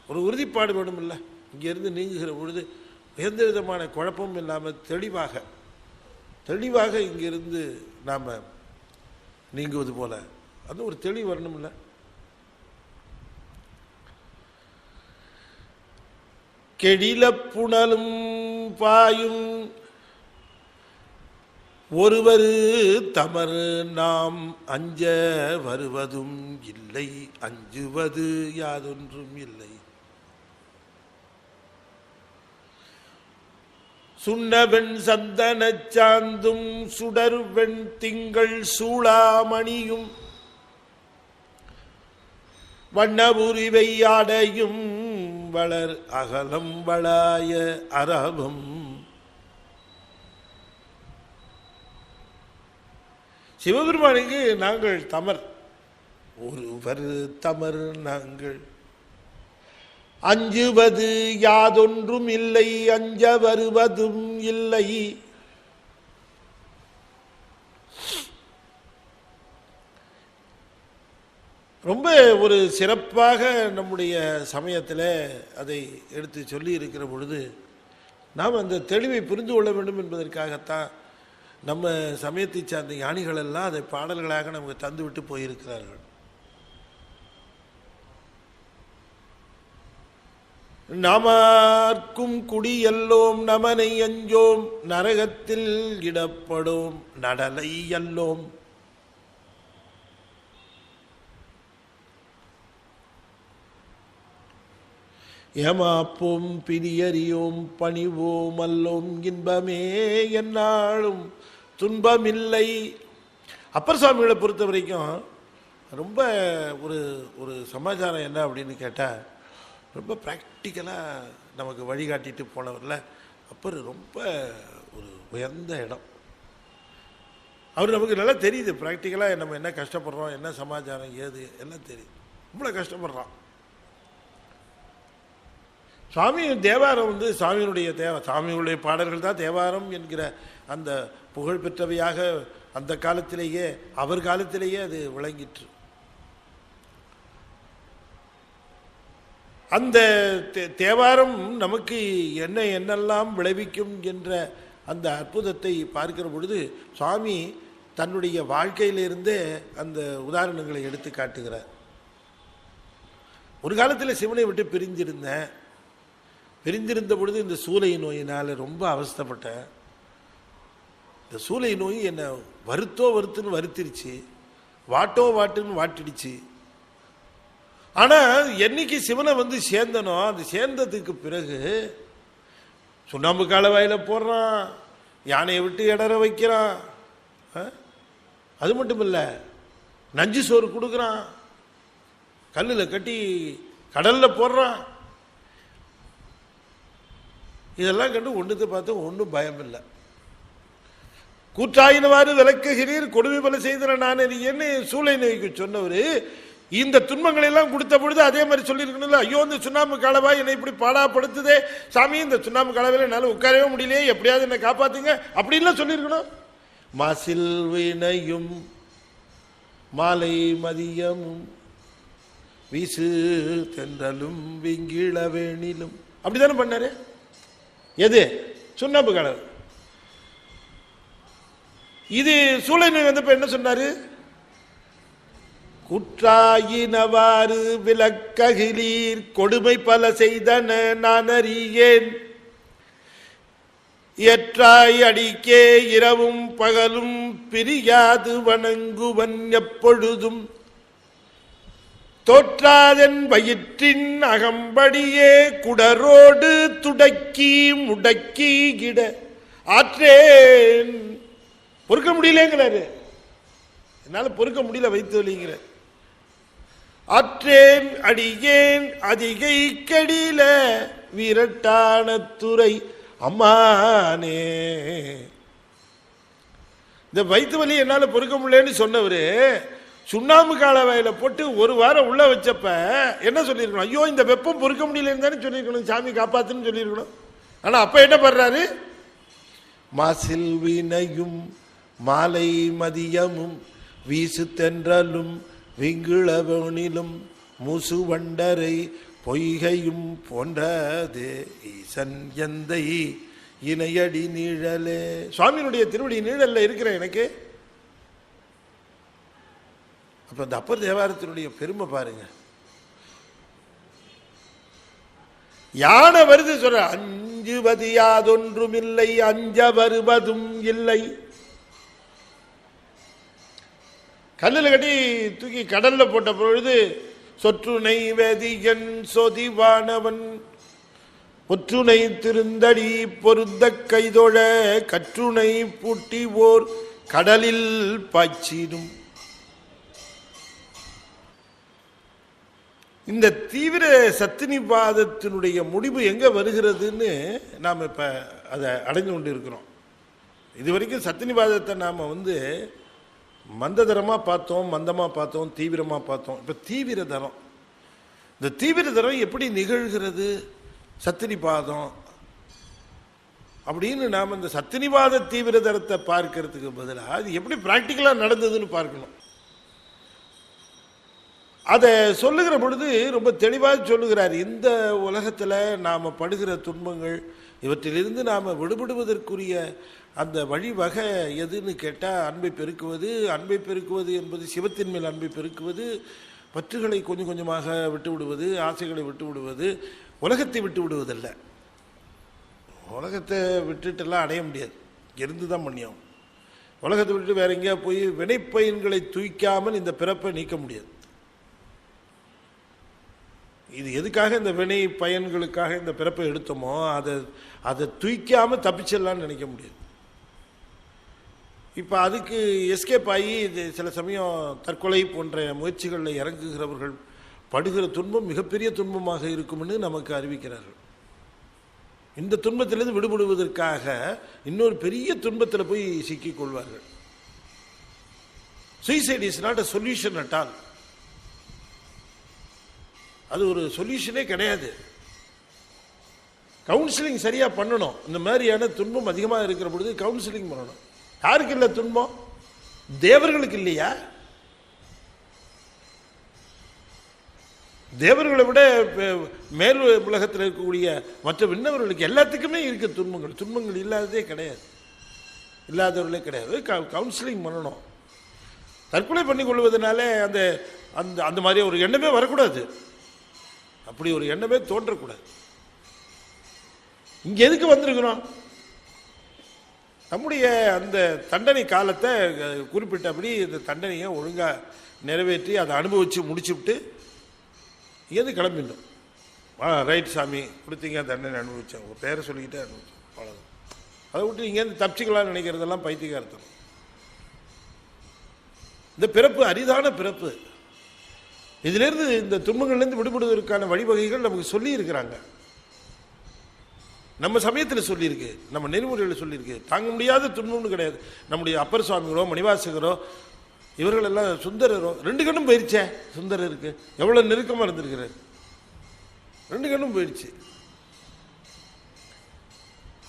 ஒரு உறுதிப்பாடு வேணும் இல்லை? இங்கிருந்து நீங்குகிற பொழுது எந்த விதமான குழப்பமும் இல்லாமல் தெளிவாக இங்கிருந்து நாம் நீங்குவது போல அது ஒரு தெளிவு வரணும் இல்லை? கெடில புனலும் பாயும் ஒருவர் தமர் நாம் அஞ்ச வருவதும் இல்லை, அஞ்சுவது யாதொன்றும் இல்லை. சுண்ணவெண் சந்தன சாந்தும் சுடர்வெண் திங்கள் சூளாமணியும் வண்ணபுரிவை ஆடையும் வளர் அகலம் வளாய அரபம். சிவபெருமானுக்கு நாங்கள் தமர், ஒருவர் தமர் நாங்கள் அஞ்சுவது யாதொன்றும் இல்லை, அஞ்ச வருவதும் இல்லை. ரொம்ப ஒரு சிறப்பாக நம்முடைய சமயத்தில் அதை எடுத்து சொல்லி இருக்கிற பொழுது நாம் அந்த தெளிவை புரிந்து கொள்ள வேண்டும் என்பதற்காகத்தான் நம்ம சமயத்தை சார்ந்த ஞானிகள் எல்லாம் அதை பாடல்களாக நமக்கு தந்துவிட்டு போயிருக்கிறார்கள். நாமார்க்கும் குடியல்லோம் நமனை அஞ்சோம், நரகத்தில் இடப்படோம் நடலை அல்லோம். ஏமாப்போம் பிரியறியோம் பணிவோம் அல்லோம், இன்பமே என்னாலும் துன்பமில்லை. அப்பர் சுவாமிகளை பொறுத்த வரைக்கும் ரொம்ப ஒரு ஒரு சமாச்சாரம் என்ன அப்படின்னு கேட்டால், ரொம்ப ப்ராக்டிக்கலாக நமக்கு வழிகாட்டிட்டு போனவரில் அப்பர் ரொம்ப ஒரு உயர்ந்த இடம். அவர் நமக்கு நல்லா தெரியுது, ப்ராக்டிக்கலாக நம்ம என்ன கஷ்டப்படுறோம், என்ன சமாச்சாரம் ஏது எல்லாம் தெரியுது. ரொம்ப கஷ்டப்படுறான் சுவாமி. தேவாரம் சாமியுடைய பாடல்கள் தான் தேவாரம் என்கிற அந்த புகழ் பெற்றவையாக அந்த காலத்திலேயே, அவர் காலத்திலேயே அது விளங்கிற்று. அந்த தேவாரம் நமக்கு என்னெல்லாம் விளைவிக்கும் என்ற அந்த அற்புதத்தை பார்க்கிற பொழுது சுவாமி தன்னுடைய வாழ்க்கையிலிருந்தே அந்த உதாரணங்களை எடுத்து காட்டுகிறார். ஒரு காலத்தில் சிவனை விட்டு பிரிந்திருந்த பொழுது இந்த சூளை நோயினால் ரொம்ப அவஸ்தைப்பட்டேன். இந்த சூளை நோய் என்னை வருத்துன்னு வருத்திருச்சு, வாட்டுன்னு வாட்டிடுச்சு. ஆனால் என்னைக்கு சிவனை சேர்ந்தனோ, அது சேர்ந்ததுக்கு பிறகு சுண்ணாம்பு காலவாயில் போடுறான், யானையை விட்டு இடற வைக்கிறான். அது மட்டும் இல்லை, நஞ்சு சோறு கொடுக்குறான், கல்லில் கட்டி கடலில் போடுறான். இதெல்லாம் கண்டு ஒன்றுத்தை பார்த்து ஒன்றும் பயம் இல்லை. கூற்றாயினவாறு விளக்குகிறீர் கொடுமை பல செய்தன நான் என்ன சூளை நோய்க்கு சொன்னவர் இந்த துன்பங்களை எல்லாம் கொடுத்த பொழுது அதே மாதிரி சொல்லியிருக்கணும்ல. ஐயோ, இந்த சுண்ணாம்பு காலவாய் என்னை இப்படி பாடாப்படுத்துதே சாமி, இந்த சுண்ணாம்பு காலவாயில் என்னால் உட்காரவே முடியலையே, எப்படியாவது என்னை காப்பாத்துங்க அப்படின்லாம் சொல்லியிருக்கணும். மாசில் வினையும் மாலை மதியமும் வீசு தென்றலும் விங்கிழ வேணிலும் அப்படித்தானே பண்ணாரு. எது? சுண்ணாம்பு கலவை. இது சூளை நோய் வந்தப்ப என்ன சொன்னாரு? குற்றாயினவாறு விளக்ககிலீர் கொடுமை பல செய்தன நான் அறியேன், எற்றாய் அடிக்கே இரவும் பகலும் பிரியாது வணங்குவன் எப்பொழுதும், தோற்றாதன் வயிற்றின் அகம்படியே குடரோடு துடக்கி முடக்கி கிட ஆற்றேன். பொறுக்க முடியலங்கிறாரு, என்னால் பொறுக்க முடியல வைத்து வலிங்கிற. ஆற்றேன் அடியேன் அதிகை கடில விரட்டான துறை அம்மானே. இந்த வயிற்று வலி என்னால் பொறுக்க முடியலன்னு சொன்னவரு சுண்ணாம்பு காலவாயில போட்டு ஒரு வாரம் உள்ள வச்சப்ப என்ன சொல்லியிருக்கணும்? ஐயோ, இந்த வெப்பம் பொறுக்க முடியலன்னு தானே சொல்லியிருக்கணும், சாமி காப்பாத்துன்னு சொல்லியிருக்கணும். ஆனால் அப்போ என்ன பண்றாரு? மாசில் வினையும் மாலை மதியமும் வீசு தென்றலும் விங்குளவனிலும் மூசு வண்டரை பொய்கையும் போன்றதே ஈசன் எந்தை இணையடி நீழலே. சுவாமியினுடைய திருவடி நீழல்ல இருக்கிறேன் எனக்கு. அப்ப இந்த அப்பர் தேவாரத்தினுடைய பெருமை பாருங்க. யானை வருது சொல்ற, அஞ்சுவது யாதொன்றும் இல்லை அஞ்ச வருவதும் இல்லை. கல்லில் கட்டி தூக்கி கடல்ல போட்ட பொழுது சொற்றுனை வேதியன் சொதிவானவன் ஒற்றுனை திருந்தடி பொருந்த கைதொழ கற்றுனை பூட்டி ஓர் கடலில் பாய்ச்சிடும். இந்த தீவிர சத்தினிபாதத்தினுடைய முடிவு எங்க வருகிறதுன்னு நாம் இப்ப அதை அடைந்து கொண்டு இருக்கிறோம். இதுவரைக்கும் சத்தினிபாதத்தை நாம மந்ததரமா பார்த்தோம், மந்தமா பார்த்தோம், தீவிரமா பார்த்தோம். இப்ப தீவிர தரம். இந்த தீவிர தரம் எப்படி நிகழ்கிறது? சத்தினிபாதம் அப்படின்னு நாம் இந்த சத்தினிபாத தீவிர தரத்தை பார்க்கறதுக்கு பதிலாக அது எப்படி பிராக்டிக்கலா நடந்ததுன்னு பார்க்கணும். அதை சொல்லுகிற பொழுது ரொம்ப தெளிவாக சொல்லுகிறார். இந்த உலகத்தில் நாம் படுகிற துன்பங்கள் இவற்றிலிருந்து நாம் விடுபடுவதற்குரிய அந்த வழிவகை எதுன்னு கேட்டால் அன்பை பெருக்குவது. அன்பை பெருக்குவது என்பது சிவத்தின் மேல் அன்பை பெருக்குவது, பற்றுகளை கொஞ்சம் கொஞ்சமாக விட்டு விடுவது, ஆசைகளை விட்டு விடுவது, உலகத்தை விட்டு விடுவதில்லை. உலகத்தை விட்டுட்டெல்லாம் அடைய முடியாது, இருந்து தான் பண்ணியாகும். உலகத்தை விட்டு வேற எங்கேயா போய் வினைப்பயன்களை தூய்க்காமல் இந்த பிறப்பை நீக்க முடியாது. இது எதுக்காக இந்த வினை பயன்களுக்காக இந்த பிறப்பை எடுத்தோமோ அதை தூய்க்காமல் தப்பிச்சிடலான்னு நினைக்க முடியாது. இப்போ அதுக்கு எஸ்கேப் ஆகி இது சில சமயம் தற்கொலை போன்ற முயற்சிகளில் இறங்குகிறவர்கள் படுகிற துன்பம் மிகப்பெரிய துன்பமாக இருக்கும்னு நமக்கு அறிவிக்கிறார்கள். இந்த துன்பத்திலிருந்து விடுபடுவதற்காக இன்னொரு பெரிய துன்பத்தில் போய் சிக்கிக் கொள்வார்கள். Suicide is not a solution at all. அது ஒரு சொல்யூஷனே கிடையாது. கவுன்சிலிங் சரியா பண்ணணும். இந்த மாதிரியான துன்பம் அதிகமாக இருக்கிற பொழுது கவுன்சிலிங் பண்ணணும். யாருக்கு இல்லை துன்பம்? தேவர்களுக்கு இல்லையா? தேவர்களை விட மேல் உலகத்தில் இருக்கக்கூடிய மற்ற விண்ணவர்களுக்கு எல்லாத்துக்குமே இருக்கு துன்பங்கள். துன்பங்கள் இல்லாததே கிடையாது, இல்லாதவர்களே கிடையாது. கவுன்சிலிங் பண்ணணும். தற்கொலை பண்ணி கொள்வதனால அந்த அந்த அந்த மாதிரி ஒரு எண்ணமே வரக்கூடாது. அப்படி ஒரு எண்ணமே தோன்றக்கூடாது. இங்க எதுக்கு வந்திருக்கிறோம்? நம்முடைய அந்த தண்டனை காலத்தை குறிப்பிட்டபடி இந்த தண்டனையை ஒழுங்கா நிறைவேற்றி அதை அனுபவிச்சு முடிச்சுவிட்டு இங்கேருந்து கிளம்பிட்டோம். ரைட் சாமி கொடுத்தீங்க, தண்டனை அனுபவிச்சேன், உங்கள் பேரை சொல்லிக்கிட்டே அனுபவிச்சோம், அவ்வளோதான். அதை விட்டு இங்கேருந்து தப்பிச்சுக்கலாம்னு நினைக்கிறதெல்லாம் பைத்தியக்காரத்தனம். இந்த பிறப்பு அரிதான பிறப்பு. இதிலிருந்து இந்த துன்பங்கள்லேருந்து விடுபடுவதற்கான வழிவகைகள் நமக்கு சொல்லி இருக்கிறாங்க. நம்ம சமயத்தில் சொல்லியிருக்கு, நம்ம நெறிமுறையில் சொல்லியிருக்கு. தாங்க முடியாத துன்பம்னு கிடையாது. நம்முடைய அப்பர் சுவாமிகளோ மணிவாசகரோ இவர்கள் எல்லாம், சுந்தரரோ 2 கண்ணும் போயிடுச்சே. சுந்தரருக்கு எவ்வளவு நெருக்கமாக இருந்திருக்கிறார், 2 கண்ணும் போயிடுச்சு.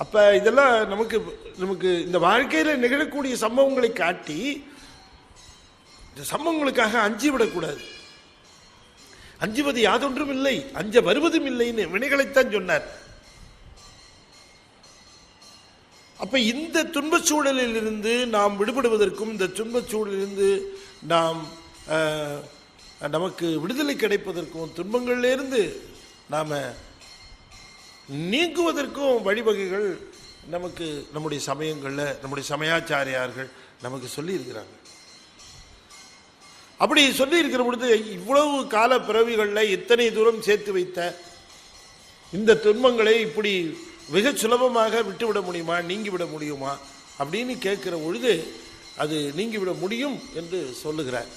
அப்ப இதெல்லாம் நமக்கு நமக்கு இந்த வாழ்க்கையில் நிகழக்கூடிய சம்பவங்களை காட்டி இந்த சம்பவங்களுக்காக அஞ்சி விடக்கூடாது. அஞ்சுவது யாதொன்றும் இல்லை, அஞ்ச வருவதும் இல்லைன்னு வினைகளைத்தான் சொன்னார். அப்ப இந்த துன்பச் சூழலில் இருந்து நாம் விடுபடுவதற்கும் இந்த துன்பச் சூழலிலிருந்து நாம் நமக்கு விடுதலை கிடைப்பதற்கும் துன்பங்களிலிருந்து நாம நீங்குவதற்கும் வழிவகைகள் நமக்கு நம்முடைய சமயங்கள்ல நம்முடைய சமயாச்சாரியார்கள் நமக்கு சொல்லி இருக்கிறாங்க. அப்படி சொல்லி இருக்கிற பொழுது இவ்வளவு கால பிறவிகளில் இத்தனை தூரம் சேர்த்து வைத்த இந்த துன்பங்களை இப்படி மிக சுலபமாக விட்டுவிட முடியுமா, நீங்கிவிட முடியுமா அப்படின்னு கேட்கிற பொழுது அது நீங்கிவிட முடியும் என்று சொல்லுகிறார்.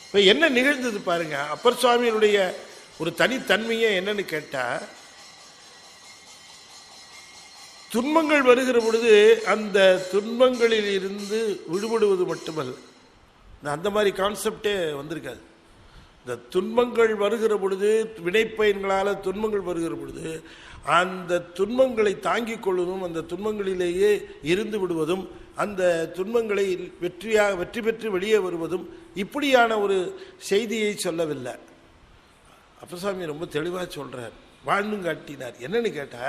இப்போ என்ன நிகழ்ந்தது பாருங்க. அப்பர் சுவாமியினுடைய ஒரு தனித்தன்மையை என்னன்னு கேட்டா, துன்பங்கள் வருகிற பொழுது அந்த துன்பங்களில் இருந்து விடுபடுவது மட்டுமல்ல, அந்த மாதிரி கான்செப்டே வந்திருக்காது. இந்த துன்பங்கள் வருகிற பொழுது, வினைப்பயன்களால் துன்பங்கள் வருகிற பொழுது அந்த துன்பங்களை தாங்கிக் கொள்வதும், அந்த துன்பங்களிலேயே இருந்து விடுவதும், அந்த துன்பங்களை வெற்றி பெற்று வெளியே வருவதும், இப்படியான ஒரு செய்தியை சொல்லவில்லை. அப்பசாமி ரொம்ப தெளிவாக சொல்றார், வாழ்ந்தும் காட்டினார். என்னன்னு கேட்டா,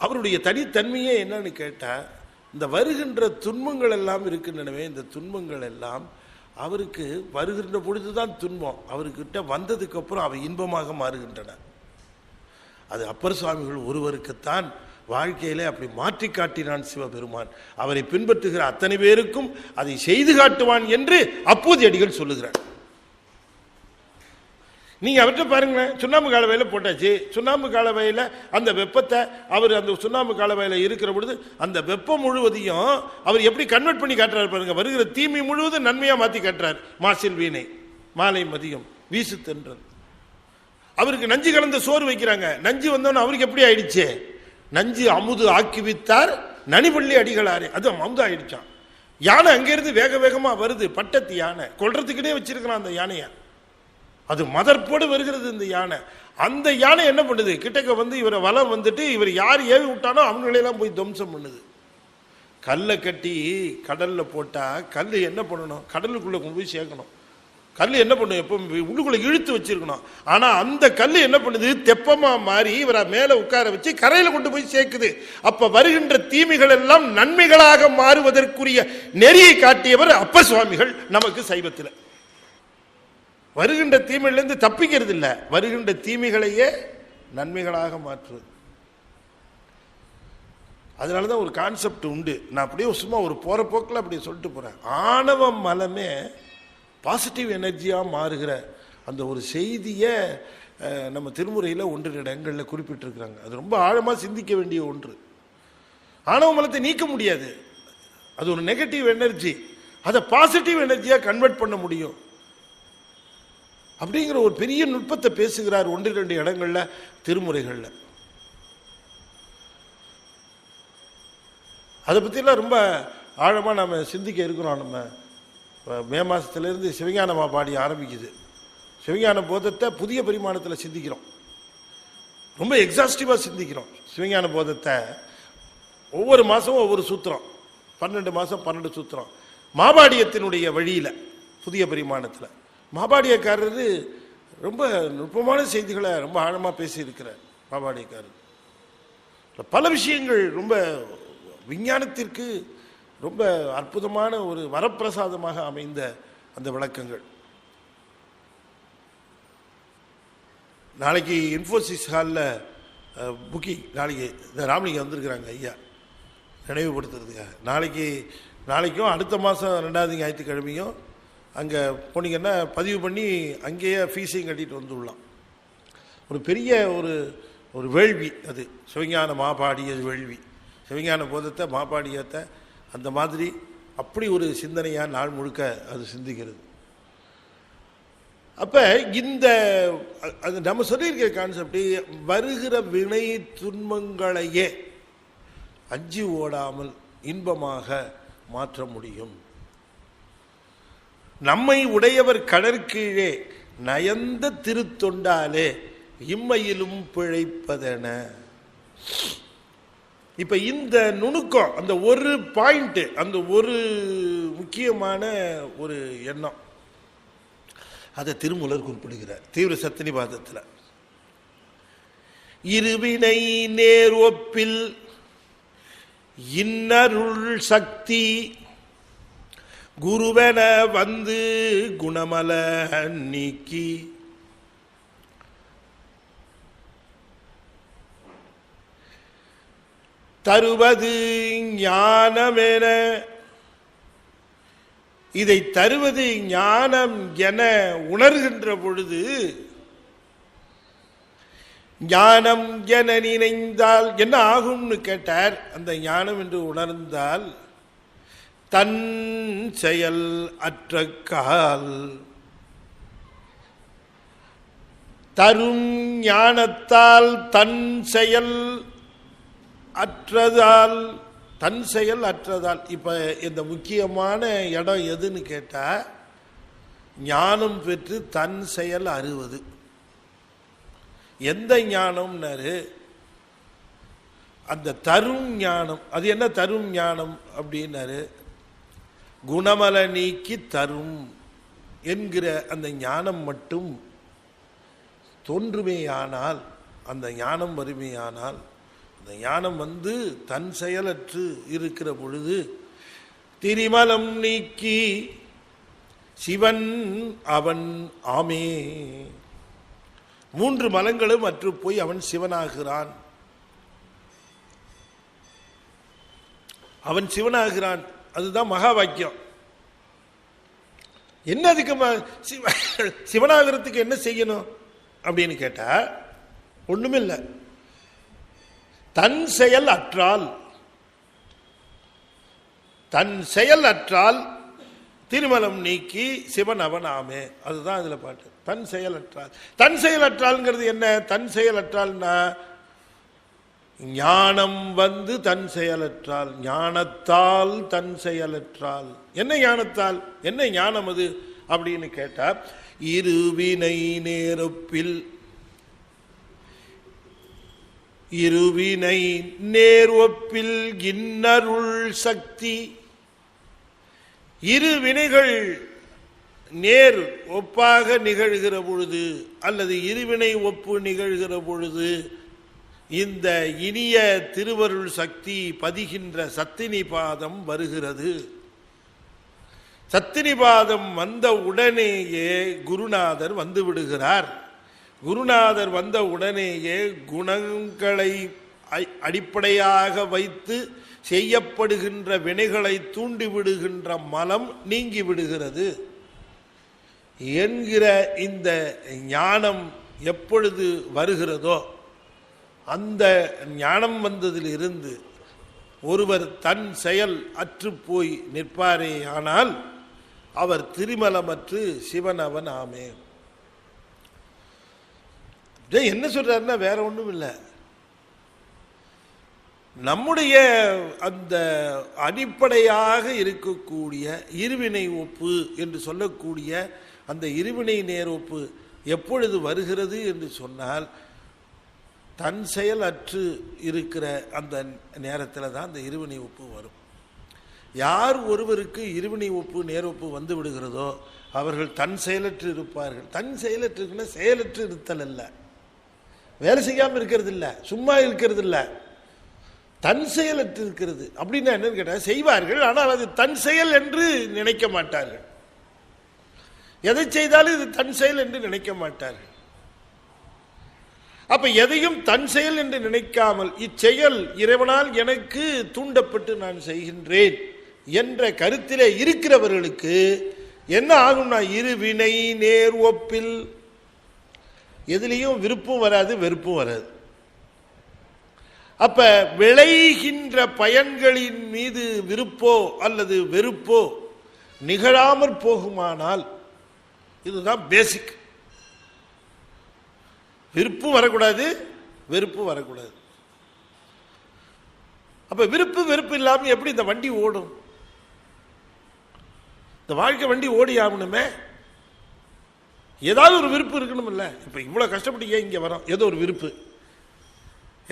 அவருடைய தனித்தன்மையே என்னன்னு கேட்டா, இந்த வருகின்ற துன்பங்கள் எல்லாம் இருக்கின்றனவே, இந்த துன்பங்கள் எல்லாம் அவருக்கு வருகின்ற பொழுதுதான் துன்பம், அவர்கிட்ட வந்ததுக்கு அப்புறம் அவை இன்பமாக மாறுகின்றன. அது அப்பர் சுவாமிகள் ஒருவருக்குத்தான் வாழ்க்கையிலே அப்படி மாற்றி காட்டினான் சிவபெருமான். அவரை பின்பற்றுகிற அத்தனை பேருக்கும் அதை செய்து காட்டுவான் என்று அப்போது அடிகள் சொல்லுகிறார். நீங்க அவர்கிட்ட பாருங்களேன், சுண்ணாம்பு காலவையில போட்டாச்சு. சுண்ணாம்பு காலவையில அந்த வெப்பத்தை அவர் அந்த சுண்ணாம்பு காலவையில இருக்கிற பொழுது அந்த வெப்பம் முழுவதையும் அவர் எப்படி கன்வெர்ட் பண்ணி காட்டுறாரு பாருங்க. வருகிற தீமை முழுவதும் நன்மையா மாத்தி காட்டுறார். மாசில் வீணை, மாலை மதியம், வீசு தென்றல். அவருக்கு நஞ்சு கலந்த சோறு வைக்கிறாங்க. நஞ்சு வந்தோன்னு அவருக்கு எப்படி ஆயிடுச்சு? நஞ்சு அமுது ஆக்கிவித்தார் நனிபள்ளி அடிகளாரே. அது அமுது ஆயிடுச்சான். யானை அங்கிருந்து வேக வேகமா வருது, பட்டத்து யானை, கொல்றதுக்குனே வச்சிருக்கிறான் அந்த யானைய. அது மதர்ப்போடு வருகிறது இந்த யானை. அந்த யானை என்ன பண்ணுது? கிட்டக்க வந்து இவரை வலம் வந்துட்டு இவர் யார் ஏவி விட்டானோ அவங்களெல்லாம் போய் துவம்சம் பண்ணுது. கல்லை கட்டி கடல்ல போட்டா கல் என்ன பண்ணணும்? கடலுக்குள்ள கொண்டு போய் சேர்க்கணும். கல் என்ன பண்ணும்? எப்போ உள்ளுக்குள்ள இழுத்து வச்சிருக்கணும். ஆனா அந்த கல் என்ன பண்ணுது? தெப்பமா மாறி இவரை மேல உட்கார வச்சு கரையில கொண்டு போய் சேர்க்குது. அப்ப வருகின்ற தீமைகள் எல்லாம் நன்மைகளாக மாறுவதற்குரிய நெறியை காட்டியவர் அப்பர் சுவாமிகள் நமக்கு சைவத்தில். வருகின்ற தீமையிலிருந்து தப்பிக்கிறது இல்லை, வருகின்ற தீமைகளையே நன்மைகளாக மாற்றுவது. அதனாலதான் ஒரு கான்செப்ட் உண்டு. நான் அப்படியே சும்மா ஒரு போற போக்கில் அப்படி சொல்லிட்டு போறேன். ஆணவ மலமே பாசிட்டிவ் எனர்ஜியா மாறுகிற அந்த ஒரு செய்தியை நம்ம திருமுறையில் ஒன்று இடங்களில் குறிப்பிட்டிருக்கிறாங்க. அது ரொம்ப ஆழமா சிந்திக்க வேண்டிய ஒன்று. ஆணவ மலத்தை நீக்க முடியாது, அது ஒரு நெகட்டிவ் எனர்ஜி. அதை பாசிட்டிவ் எனர்ஜியா கன்வெர்ட் பண்ண முடியும் அப்படிங்கிற ஒரு பெரிய நுட்பத்தை பேசுகிறார் ஒன்று இரண்டு இடங்கள்ல திருமுறைகள்ல. அதை பற்றிலாம் ரொம்ப ஆழமாக நம்ம சிந்திக்க இருக்கிறோம். நம்ம மே மாதத்துலேருந்து சிவஞான மாபாடி ஆரம்பிக்குது. சிவஞான போதத்தை புதிய பரிமாணத்தில் சிந்திக்கிறோம், ரொம்ப எக்ஸாஸ்டிவாக சிந்திக்கிறோம். சிவஞான போதத்தை ஒவ்வொரு மாதமும் ஒவ்வொரு சூத்திரம், 12 மாதம் 12 சூத்திரம். மாபாடியத்தினுடைய வழியில் புதிய பரிமாணத்தில் மாபாடியக்காரர் ரொம்ப நுட்பமான செய்திகளை ரொம்ப ஆழமாக பேசியிருக்கிறார். மாபாடியக்காரர் பல விஷயங்கள் ரொம்ப விஞ்ஞானத்திற்கு ரொம்ப அற்புதமான ஒரு வரப்பிரசாதமாக அமைந்த அந்த விளக்கங்கள். நாளைக்கு இன்ஃபோசிஸ் ஹாலில் புக்கிங், நாளைக்கு இந்த ராமலிங்க வந்திருக்கிறாங்க ஐயா நினைவுபடுத்துறதுக்காக. நாளைக்கும் அடுத்த மாதம் 2வது ஞாயிற்றுக்கிழமையும் அங்கே போனீங்கன்னா பதிவு பண்ணி அங்கேயே ஃபீஸையும் கட்டிட்டு வந்துடலாம். ஒரு பெரிய ஒரு வேள்வி அது, சிவஞான மாபாடிய வேள்வி. சிவஞான போதத்தை மாபாடியத்தை அந்த மாதிரி அப்படி ஒரு சிந்தனையாக நாள் முழுக்க அது சிந்திக்கிறது. அப்போ இந்த அது நம்ம சொல்லியிருக்கிற கான்செப்ட், வருகிற வினை துன்பங்களையே அஞ்சி ஓடாமல் இன்பமாக மாற்ற முடியும். நம்மை உடையவர் கடற்கீழே நயந்த திருத்தொண்டாலே இம்மையிலும் பிழைப்பதென. இப்ப இந்த நுணுக்கம், அந்த ஒரு பாயிண்ட், அந்த ஒரு முக்கியமான ஒரு எண்ணம், அதை திருமூலர் குறிப்பிடுகிறார் தீவிர சத்தினிபாதத்தில். இருவினை நேர் ஒப்பில் இன்னருள் சக்தி குருவென வந்து குணமல நீக்கி தருவது ஞானமென. இதை தருவது ஞானம் என உணர்கின்ற பொழுது, ஞானம் என நினைந்தால் என்ன ஆகும்னு கேட்டார். அந்த ஞானம் என்று உணர்ந்தால் தன் செயல் அற்ற கால் தரும் ஞானத்தால் தன் செயல் அற்றதால், தன் செயல் அற்றதால். இப்ப இந்த முக்கியமான இடம் எதுன்னு கேட்டா, ஞானம் பெற்று தன் செயல் அறிவது. எந்த ஞானம்னாரு? அந்த தரும் ஞானம். அது என்ன தரும் ஞானம் அப்படின்னாரு? குணமல நீக்கி தரும் என்கிற அந்த ஞானம் மட்டும் தோன்றுமேயானால், அந்த ஞானம் வறுமையானால், அந்த ஞானம் வந்து தன் செயலற்று இருக்கிற பொழுது திரிமலம் நீக்கி சிவன் அவன் ஆமே. 3 மலங்களும் அற்று போய் அவன் சிவனாகிறான். அவன் சிவனாகிறான். அதுதான் மகா வாக்கியம். என்ன அதுக்கு சிவனாகிறதுக்கு என்ன செய்யணும் அப்படின்னு கேட்டா ஒண்ணுமில்லை. தன் செயல் அற்றால், தன் செயல் அற்றால் திருமலம் நீக்கி சிவன் அவன் ஆமே. அதுதான் இதுல பாட்டு. தன் செயல் அற்றால். தன் செயல் அற்றால்ங்கிறது என்ன? தன் செயல் அற்றால்னா ஞானம் வந்து தன் செயலற்றால், ஞானத்தால் தன் செயலற்றால். என்ன ஞானத்தால்? என்ன ஞானம் அது அப்படின்னு கேட்டா, இருவினை நேரொப்பில், இருவினை நேர்வொப்பில் இன்னருள் சக்தி. இரு வினைகள் நேர் ஒப்பாக நிகழ்கிற பொழுது அல்லது இருவினை ஒப்பு நிகழ்கிற பொழுது இந்த இனிய திருவருள் சக்தி பதிகின்ற சத்தினிபாதம் வருகிறது. சத்தினிபாதம் வந்த உடனேயே குருநாதர் வந்து விடுகிறார். குருநாதர் வந்த உடனேயே குணங்களை அடிப்படையாக வைத்து செய்யப்படுகின்ற வினைகளை தூண்டிவிடுகின்ற மலம் நீங்கி விடுகிறது என்கிற இந்த ஞானம் எப்பொழுது வருகிறதோ, அந்த ஞானம் வந்ததில் இருந்து ஒருவர் தன் செயல் அற்று போய் நிற்பாரே ஆனால் அவர் திரிமலமற்று சிவன் அவன் ஆமே. என்ன சொல்றாருன்னா வேற ஒன்றும் இல்லை. நம்முடைய அந்த அடிப்படையாக இருக்கக்கூடிய இருவினை ஒப்பு என்று சொல்லக்கூடிய அந்த இருவினை நேர் ஒப்பு எப்பொழுது வருகிறது என்று சொன்னால், தன் செயல் அற்று இருக்கிற அந்த நேரத்தில் தான் அந்த இருவினை ஒப்பு வரும். யார் ஒருவருக்கு இருவினை ஒப்பு நேரொப்பு வந்து விடுகிறதோ அவர்கள் தன் செயலற்று இருப்பார்கள். தன் செயலற்று இருக்குன்னா செயலற்று இருத்தல் அல்ல, வேலை செய்யாமல் இருக்கிறது இல்லை, சும்மா இருக்கிறது இல்லை, தன் செயலற்று இருக்கிறது. அப்படின்னா என்னன்னு கேட்டால் செய்வார்கள், ஆனால் அது தன் செயல் என்று நினைக்க மாட்டார்கள். எதை செய்தாலும் இது தன் செயல் என்று நினைக்க மாட்டார்கள். அப்ப எதையும் தன் செயல் என்று நினைக்காமல் இச்செயல் இறைவனால் எனக்கு தூண்டப்பட்டு நான் செய்கின்றேன் என்ற கருத்திலே இருக்கிறவர்களுக்கு என்ன ஆகும்னா, இருவினை நேர் ஒப்பில் எதிலையும் விருப்பம் வராது, வெறுப்பும் வராது. அப்ப விளைகின்ற பயன்களின் மீது விருப்போ அல்லது வெறுப்போ நிகழாமற் போகுமானால், இதுதான் பேசிக். விருப்பும் வரக்கூடாது, வெறுப்பும் வரக்கூடாது. அப்ப விருப்பு வெறுப்பு இல்லாமல் எப்படி இந்த வண்டி ஓடும்? இந்த வாழ்க்கை வண்டி ஓடி ஆகணுமே, ஏதாவது ஒரு விருப்பு இருக்கணும் இல்ல? இப்ப இவ்வளவு கஷ்டப்பட்டு ஏன் இங்க வரோம்? ஏதோ ஒரு விருப்பு.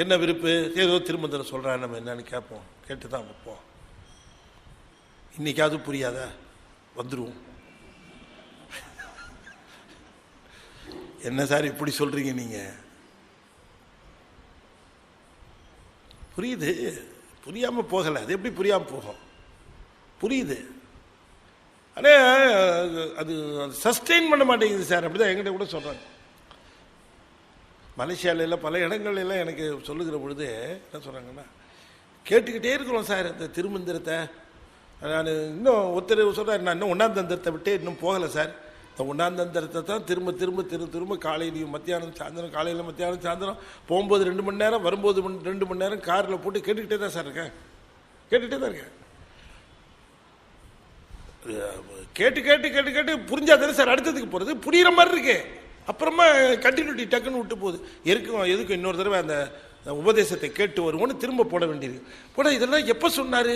என்ன விருப்பு? ஏதோ திருமந்திரம் சொல்றான், நம்ம என்னன்னு கேட்போம், கேட்டுதான் வைப்போம். இன்னைக்காவது புரியாதா? வந்துருவோம். என்ன சார் இப்படி சொல்றீங்க நீங்க? புரியுது, புரியாம போகல. அது எப்படி புரியாம போகும்? புரியுது, ஆனால் அது சஸ்டெயின் பண்ண மாட்டேங்குது சார். அப்படிதான் என்கிட்ட கூட சொல்றாங்க. மலேசியாவில் பல இடங்கள் எல்லாம் எனக்கு சொல்லுகிற பொழுது என்ன சொல்றாங்கன்னா, கேட்டுக்கிட்டே இருக்கிறோம் சார் இந்த திருமந்திரத்தை. நான் இன்னும் ஒருத்தர் சொல்றாரு, நான் இன்னும் 1ஆம் தந்திரத்தை விட்டு இன்னும் போகலை சார். இந்த 1ஆம் தந்திரத்தை தான் திரும்ப திரும்ப திரும்ப காலையிலையும் மத்தியானம் சாயந்தரம், காலையில் மத்தியானம் சாயந்தரம், போகும்போது 2 மணி நேரம், வரும்போது 2 மணி நேரம் காரில் போட்டு கேட்டுக்கிட்டே தான் சார் இருக்கேன். கேட்டுகிட்டே தான் இருக்கேன். கேட்டு கேட்டு கேட்டு கேட்டு புரிஞ்சாதானே சார் அடுத்ததுக்கு போகிறது. புரிகிற மாதிரி இருக்கு, அப்புறமா கண்டினியூட்டி டக்குன்னு விட்டு போகுது. எதுக்கும் இன்னொரு தடவை அந்த உபதேசத்தை கேட்டு வருவோன்னு திரும்ப போட வேண்டியிருக்கு. போட இதெல்லாம் எப்போ சொன்னார்?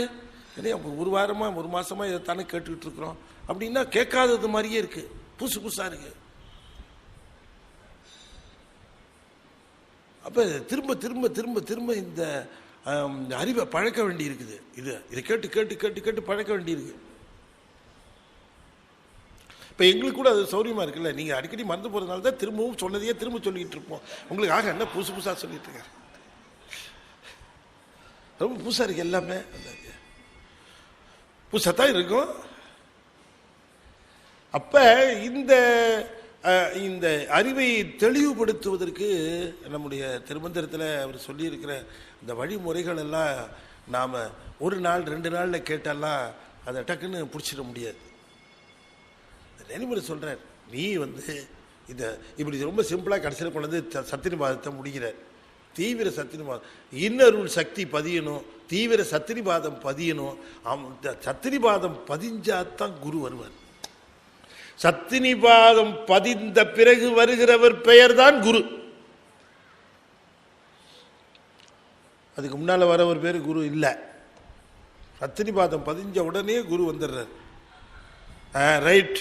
ஏன்னா 1 வாரமாக 1 மாதமாக இதை தானே கேட்டுக்கிட்டு இருக்கிறோம் அப்படின்னா கேட்காதது மாதிரியே இருக்குது. புதுசு புதுசா இருக்கு. அப்ப திரும்ப திரும்ப திரும்ப திரும்ப இந்த அறிவை பழக்க வேண்டி இருக்குது. இதை கேட்டு கேட்டு கேட்டு கேட்டு பழக்க வேண்டி இருக்கு. இப்ப எங்களுக்கு கூட அது சௌரியமா இருக்குல்ல. நீங்க அடிக்கடி மறந்து போறதுனால தான் திரும்பவும் சொன்னதையே திரும்ப சொல்லிட்டு இருப்போம். உங்களுக்கு ஆக என்ன புதுசு புதுசா சொல்லிட்டு இருக்காரு. ரொம்ப புதுசா இருக்கு, எல்லாமே புதுசா தான் இருக்கும். அப்ப இந்த இந்த அறிவை தெளிவுபடுத்துவதற்கு நம்முடைய திருமந்திரத்தில் அவர் சொல்லியிருக்கிற இந்த வழிமுறைகள் எல்லாம் நாம் ஒரு நாள் 2 நாளில் கேட்டாலாம் அதை டக்குன்னு பிடிச்சிட முடியாது. நெறிமுறை சொல்கிறார், நீ இந்த இப்படி ரொம்ப சிம்பிளாக கடைசியில் கொண்டு வந்து சத்தினிபாதத்தை முடிகிற. தீவிர சத்தினிபாதம், இன்னருள் சக்தி பதியணும், தீவிர சத்தினிபாதம் பதியணும். சத்தினிபாதம் பதிஞ்சாதான் குரு வருவார். சத்தினிபாதம் பதிந்த பிறகு வருகிறவர் பெயர் தான் குரு. அதுக்கு முன்னால வர ஒரு பேர் குரு இல்லை. சத்தினிபாதம் பதிஞ்ச உடனே குரு வந்துடுறார். ரைட்,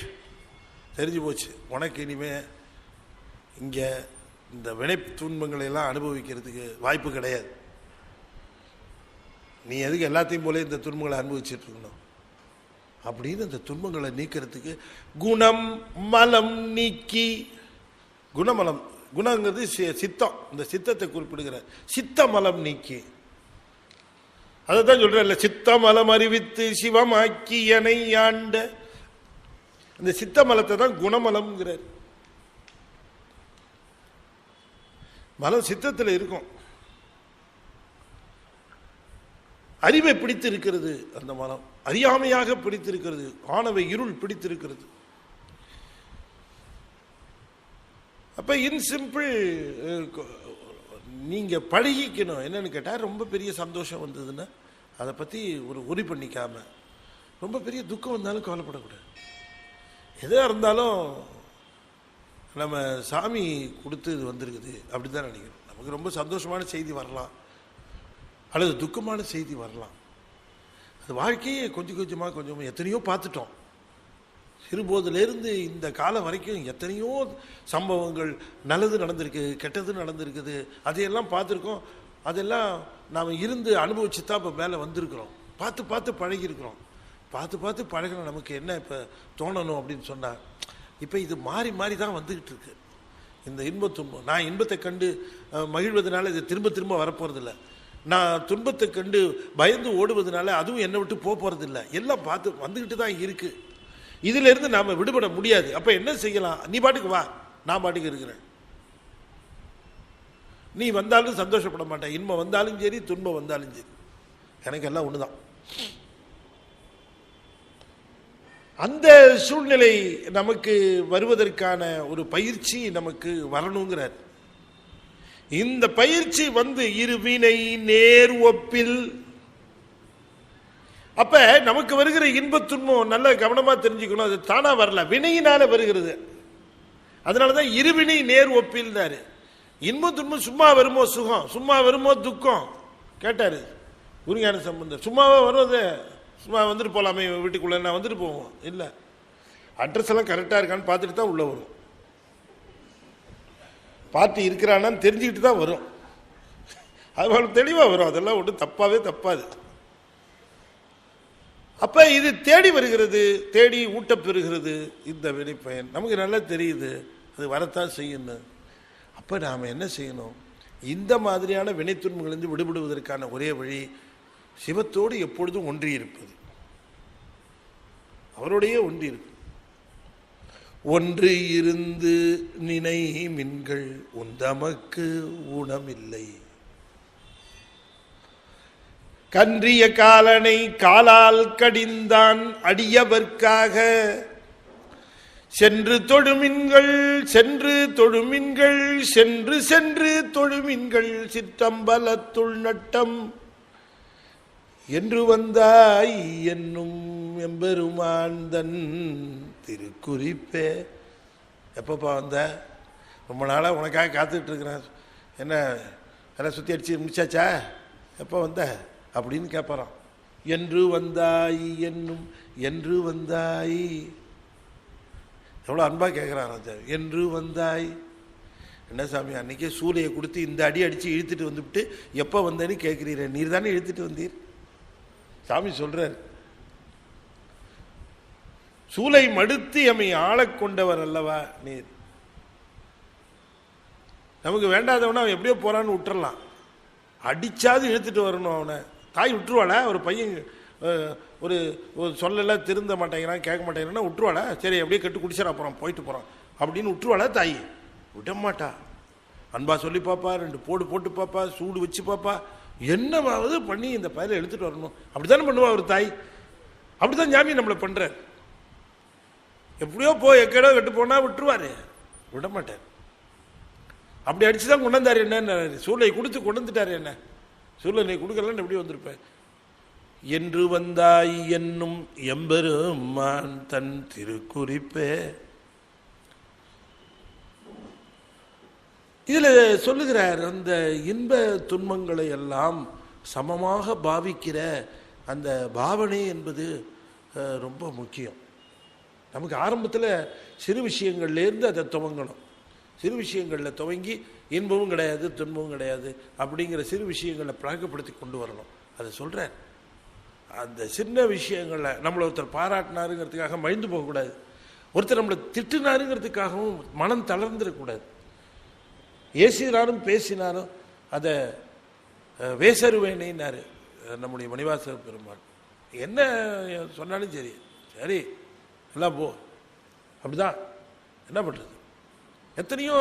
தெரிஞ்சு போச்சு, உனக்கு இனிமே இங்க இந்த வினை துன்பங்களை எல்லாம் அனுபவிக்கிறதுக்கு வாய்ப்பு கிடையாது. நீ எதுக்கு எல்லாத்தையும் போல இந்த துன்பங்களை அனுபவிச்சுட்டு இருக்கணும் அப்படின்னு அந்த துன்பங்களை நீக்கிறதுக்கு குணம் மலம் நீக்கி, குணமலம், குணங்கிறது சித்தம், இந்த சித்தத்தை குறிப்பிடுகிற சித்த மலம் நீக்கி, அதைத்தான் சொல்ற, சித்த மலம் அறிவித்து சிவமாக்கி எனை ஆண்ட. இந்த சித்த மலத்தை தான் குணமலம்ங்கிறார். மலம் சித்தத்தில் இருக்கும். அறிவை பிடித்து இருக்கிறது, அந்த மனம் அறியாமையாக பிடித்திருக்கிறது, ஆணவ இருள் பிடித்திருக்கிறது. அப்ப இன் சிம்பிள் நீங்க பழகிக்கணும். என்னன்னு கேட்டா, ரொம்ப பெரிய சந்தோஷம் வந்ததுன்னா அதை பத்தி ஒரு உரி பண்ணிக்காம, ரொம்ப பெரிய துக்கம் வந்தாலும் கவலைப்படக்கூடாது. எதா இருந்தாலும் நம்ம சாமி கொடுத்து இது வந்திருக்குது அப்படிதான் நினைக்கிறோம். நமக்கு ரொம்ப சந்தோஷமான செய்தி வரலாம், அல்லது துக்கமான செய்தி வரலாம். அது வாழ்க்கையே கொஞ்சம் கொஞ்சமாக எத்தனையோ பார்த்துட்டோம். சிறுபோதிலிருந்து இந்த காலம் வரைக்கும் எத்தனையோ சம்பவங்கள், நல்லது நடந்திருக்கு, கெட்டது நடந்திருக்குது, அதையெல்லாம் பார்த்துருக்கோம். அதெல்லாம் நாம் இருந்து அனுபவிச்சு தான் இப்போ மேலே வந்திருக்கிறோம். பார்த்து பார்த்து பழகிருக்கிறோம். பார்த்து பார்த்து பழகணும். நமக்கு என்ன இப்போ தோணணும் அப்படின்னு சொன்னால், இப்போ இது மாறி மாறி தான் வந்துக்கிட்டு இருக்கு இந்த இன்ப துன்பம். நான் இன்பத்தை கண்டு மகிழ்வதனால இது திரும்ப திரும்ப வரப்போறதில்லை. நான் துன்பத்தை கண்டு பயந்து ஓடுவதனால அதுவும் என்னை விட்டு போறதில்லை. எல்லாம் பார்த்து வந்துக்கிட்டு தான் இருக்கு. இதுல இருந்து நாம விடுபட முடியாது. அப்ப என்ன செய்யலாம்? நீ பாட்டுக்கு வா, நான் பாட்டுக்கு இருக்கிறேன். நீ வந்தாலும் சந்தோஷப்பட மாட்டேன். இன்பம் வந்தாலும் சரி, துன்பம் வந்தாலும் சரி, எனக்கு எல்லாம் ஒண்ணுதான். அந்த சூழ்நிலை நமக்கு வருவதற்கான ஒரு பயிற்சி நமக்கு வரணுங்கிறார். இந்த பயிற்சி இருவினை நேர் ஒப்பில். அப்ப நமக்கு வருகிற இன்ப துன்பம் நல்ல கவனமா தெரிஞ்சுக்கணும். அது தானா வரல, வினையினால வருகிறது. அதனாலதான் இருவினை நேர் ஒப்பில். இன்ப துன்பம் சும்மா வருமோ சுகம், சும்மா வருமோ துக்கம் கேட்டாரு குருஞான சம்பந்தர். சும்மாவே வருவது, சும்மா வந்துட்டு போலாமே வீட்டுக்குள்ள, நான் வந்துட்டு போவோம். இல்லை, அட்ரஸ் எல்லாம் கரெக்டா இருக்கான்னு பார்த்துட்டு தான் உள்ள வரும். பார்ட்டி இருக்கிறான்னு தெரிஞ்சுக்கிட்டு தான் வரும். அது தெளிவாக வரும். அதெல்லாம் ஒன்றும் தப்பாவே தப்பாது. அப்ப இது தேடி வருகிறது, தேடி ஊட்ட பெறுகிறது. இந்த வினைப்பயன் நமக்கு நல்லா தெரியுது, அது வரத்தான் செய்யணும். அப்ப நாம என்ன செய்யணும்? இந்த மாதிரியான வினைத்துன்பங்களிலிருந்து விடுபடுவதற்கான ஒரே வழி சிவத்தோடு எப்பொழுதும் ஒன்றி இருப்பது, அவருடைய ஒன்றி இருக்கு. ஒன்று இருந்து நினை மின்கள் உந்தமக்கு ஊனமில்லை. கன்றிய காலனை காலால் கடிந்தான் அடியவர்க்காக சென்று தொழுமின்கள், சென்று தொழுமின்கள், சென்று சென்று தொழுமின்கள் சிற்றம்பலத்துள் நட்டம் என்று வந்தாய் என்னும் எம்பெருமாந்தன் திருக்குறிப்பே. எப்பப்பா வந்த? ரொம்ப நாளாக உனக்காக காத்துட்டு இருக்கிறேன். என்ன எல்லாம் சுற்றி அடிச்சு முடிச்சாச்சா? எப்போ வந்த அப்படின்னு கேட்பாராம். என்று வந்தாய் என்னும், என்று வந்தாய் எவ்வளோ அன்பாக கேட்குறான் சாமி. என்று வந்தாய், என்ன சாமி அன்னைக்கே சூளையை கொடுத்து இந்த அடி அடித்து இழுத்துட்டு வந்துவிட்டு எப்போ வந்தேன்னு கேட்குறீர, நீர் தானே இழுத்துட்டு வந்தீர். சாமி சொல்கிறார், சூளை மடுத்து எம்மை ஆளக்கொண்டவர் அல்லவா நீர். நமக்கு வேண்டாதவனா அவன் எப்படியோ போறான்னு விட்டுறலாம், அடிச்சாது இழுத்துட்டு வரணும் அவனை. தாய் விட்டுருவாளா? ஒரு பையன் ஒரு சொல்லலாம் திருந்த மாட்டேங்கிறான், கேட்க மாட்டேங்கிறான்னா விட்டுருவாளா? சரி அப்படியே கட்டு குடிச்சிட போகிறான், போயிட்டு போகிறான் அப்படின்னு விட்டுருவாளா? தாய் விட மாட்டா. அன்பா சொல்லி பாப்பா, 2 போடு போட்டு பாப்பா, சூடு வச்சு பாப்பா, என்னவாவது பண்ணி இந்த பயிரை எடுத்துட்டு வரணும். அப்படித்தானே பண்ணுவா ஒரு தாய். அப்படித்தான் ஜாமி நம்மளை பண்ற. எப்படியோ போ, எக்கடோ கட்டு போனா விட்டுருவாரு, விட மாட்டார். அப்படி அடிச்சுதான் கொண்டாந்தாரு. என்ன சூளை கொடுத்து கொண்டு வந்துட்டாரு. என்ன சூளை நீ கொடுக்கலன்னு எப்படி வந்திருப்பேன். என்று வந்தாய் என்னும் எம்பெருமான் தன் திருக்குறிப்பே. இதுல சொல்லுகிறார், அந்த இன்ப துன்பங்களை எல்லாம் சமமாக பாவிக்கிற அந்த பாவனை என்பது ரொம்ப முக்கியம். நமக்கு ஆரம்பத்தில் சிறு விஷயங்கள்லேருந்து அதை துவங்கணும். சிறு விஷயங்களில் துவங்கி இன்பமும் கிடையாது துன்பமும் கிடையாது அப்படிங்கிற சிறு விஷயங்களை பழக்கப்படுத்தி கொண்டு வரணும். அதை சொல்கிறேன். அந்த சின்ன விஷயங்களை நம்மளை ஒருத்தர் பாராட்டினாருங்கிறதுக்காக மழிந்து போகக்கூடாது. ஒருத்தர் நம்மளை திட்டுனாருங்கிறதுக்காகவும் மனம் தளர்ந்துடக்கூடாது. ஏசினாலும் பேசினாலும் அதை வேசருவேனாரு நம்முடைய மணிவாச பெருமாள். என்ன சொன்னாலும் சரி சரி எல்லாம் போ, அப்படிதான். என்ன பண்ணுறது? எத்தனையோ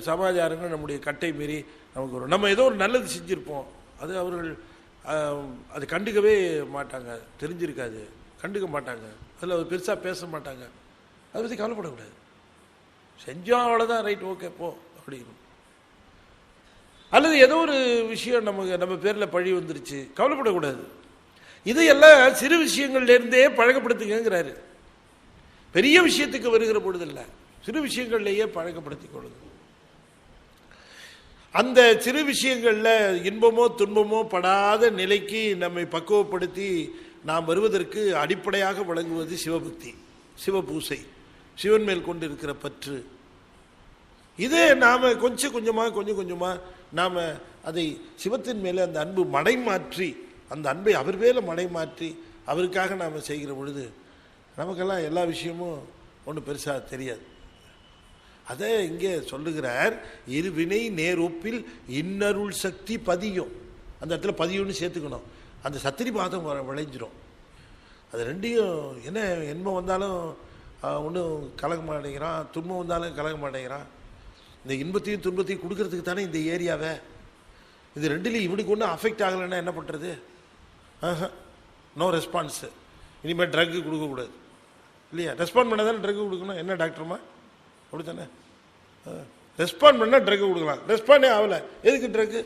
சமாச்சாரங்கள் நம்முடைய கட்டை மீறி நமக்கு வரும். நம்ம ஏதோ ஒரு நல்லது செஞ்சுருப்போம், அது அவர்கள் அது கண்டுக்கவே மாட்டாங்க, தெரிஞ்சிருக்காது, கண்டுக்க மாட்டாங்க, அதில் அவர் பெருசாக பேச மாட்டாங்க. அதை பற்றி கவலைப்படக்கூடாது. செஞ்சோம் அவ்வளோதான், ரைட் ஓகே போ அப்படின்னு. அல்லது ஏதோ ஒரு விஷயம் நம்ம பேரில் பழி வந்துருச்சு, கவலைப்படக்கூடாது. இதையெல்லாம் சிறு விஷயங்கள்லேருந்தே பழக்கப்படுத்துங்கிறாரு. பெரிய விஷயத்துக்கு வருகிற பொழுதில்லை, சிறு விஷயங்கள்லேயே பழக்கப்படுத்திக் கொள்ளுங்க. அந்த சிறு விஷயங்களில் இன்பமோ துன்பமோ படாத நிலைக்கு நம்மை பக்குவப்படுத்தி நாம் வருவதற்கு அடிப்படையாக விளங்குவது சிவபக்தி, சிவபூசை, சிவன் மேல் கொண்டு இருக்கிற பற்று. இதே நாம் கொஞ்சம் கொஞ்சமாக நாம் அதை சிவத்தின் மேலே அந்த அன்பு மடை மாற்றி, அந்த அன்பை அவர் மேலே மடை மாற்றி அவருக்காக நாம் செய்கிற பொழுது நமக்கெல்லாம் எல்லா விஷயமும் ஒன்றும் பெருசாக தெரியாது. அதை இங்கே சொல்லுகிறார், இருவினை நேரொப்பில் இன்னருள் சக்தி பதியும். அந்த இடத்துல பதியும்னு சேர்த்துக்கணும். அந்த சத்திரி பாதம் விளைஞ்சிரும். அது ரெண்டையும் என்ன இன்பம் வந்தாலும் ஒன்றும் கலங்க மாட்டேங்கிறான், துன்பம் வந்தாலும் கலங்க மாட்டேங்கிறான். இந்த இன்பத்தையும் துன்பத்தையும் கொடுக்கறதுக்கு தானே இந்த ஏரியாவை. இது ரெண்டுலேயும் இவனுக்கு ஒன்றும் அஃபெக்ட் ஆகலைன்னா என்ன பண்ணுறது? No response. இனிமேல் ட்ரக்கு கொடுக்கக்கூடாது இல்லையா? ரெஸ்பாண்ட் பண்ணால் தானே ட்ரக்கு கொடுக்கணும். என்ன டாக்டர்மா அப்படி தானே? ரெஸ்பாண்ட் பண்ணால் ட்ரக்கு கொடுக்கலாம். ரெஸ்பாண்டே ஆகலை, எதுக்கு ட்ரக்கு?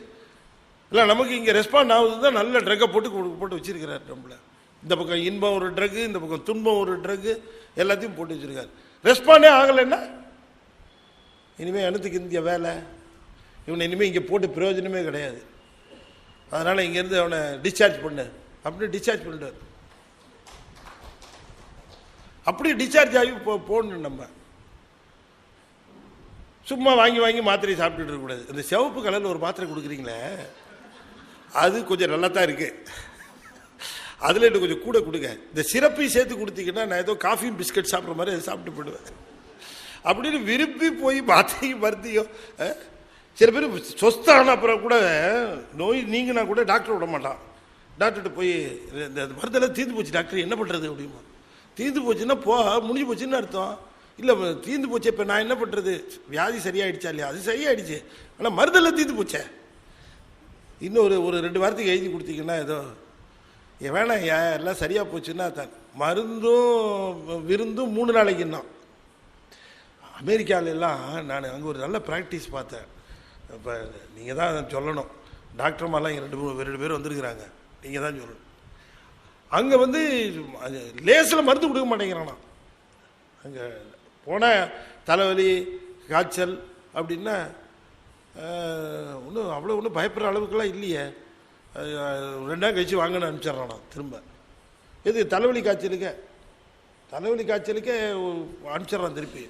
இல்லை, நமக்கு இங்கே ரெஸ்பாண்ட் ஆகுது தான் நல்ல ட்ரக்கை போட்டு வச்சிருக்கிறார் நம்மள. இந்த பக்கம் இன்பம் ஒரு ட்ரக்கு, இந்த பக்கம் துன்பம் ஒரு ட்ரக்கு, எல்லாத்தையும் போட்டு வச்சிருக்காரு. ரெஸ்பாண்டே ஆகலைன்னா இனிமேல் அனுத்துக்கு இந்திய வேலை, இவனை இனிமேல் இங்கே போட்டு பிரயோஜனமே கிடையாது. அதனால் இங்கேருந்து அவனை டிஸ்சார்ஜ் பண்ணு அப்படின்னு டிஸ்சார்ஜ் பண்ணிடுவார். அப்படி டிஸ்சார்ஜ் ஆகி போடணும். நம்ம சும்மா வாங்கி மாத்திரை சாப்பிட்டுட்டு இருக்கக்கூடாது. இந்த சிவப்பு கலரில் ஒரு மாத்திரை கொடுக்குறீங்களே, அது கொஞ்சம் நல்லா தான் இருக்கு, அதில் இன்னும் கொஞ்சம் கூட கொடுங்க. இந்த சிறப்பையும் சேர்த்து கொடுத்தீங்கன்னா நான் ஏதோ காஃபியும் பிஸ்கட் சாப்பிட்ற மாதிரி அதை சாப்பிட்டு போயிடுவேன் அப்படின்னு விரும்பி போய் மாத்திரையும் மருந்தையும். சில பேர் சொஸ்தான அப்புறம் கூட நோய் நீங்கினா கூட டாக்டர் விட மாட்டான். டாக்டர்கிட்ட போய் இந்த மருந்தெல்லாம் தீர்ந்து போச்சு டாக்டர், என்ன பண்ணுறது அப்படிமா. தீர்ந்து போச்சுன்னா முடிஞ்சு போச்சுன்னு அர்த்தம். இல்லை தீர்ந்து போச்சு, இப்போ நான் என்ன பண்ணுறது? வியாதி சரியாயிடுச்சா இல்லையா? அது சரியாயிடுச்சு, ஆனால் மருந்தெல்லாம் தீர்ந்து போச்சே. இன்னும் ஒரு 2 வாரத்துக்கு எழுதி கொடுத்தீங்கன்னா ஏதோ வேணாம் எல்லாம் சரியாக போச்சுன்னா தான். மருந்தும் விருந்தும் 3 நாளைக்கு இன்னும். அமெரிக்காவிலெல்லாம் நான் அங்கே ஒரு நல்ல ப்ராக்டிஸ் பார்த்தேன். இப்போ நீங்கள் தான் சொல்லணும், டாக்டர்மாரெலாம் இங்கே 2 பேர் வந்திருக்கிறாங்க, நீங்கள் தான் சொல்லணும். அங்கே லேசில் மருந்து கொடுக்க மாட்டேங்கிறானா. அங்கே போனால் தலைவலி காய்ச்சல் அப்படின்னா ஒன்றும் பயப்படுற அளவுக்குலாம் இல்லையே. 2 நாள் கழிச்சு வாங்கன்னு அனுப்பிச்சிட்றானா திரும்ப. எது தலைவலி காய்ச்சலுக்கு தலைவலி காய்ச்சலுக்கே அனுப்பிச்சிடறான் திருப்பி.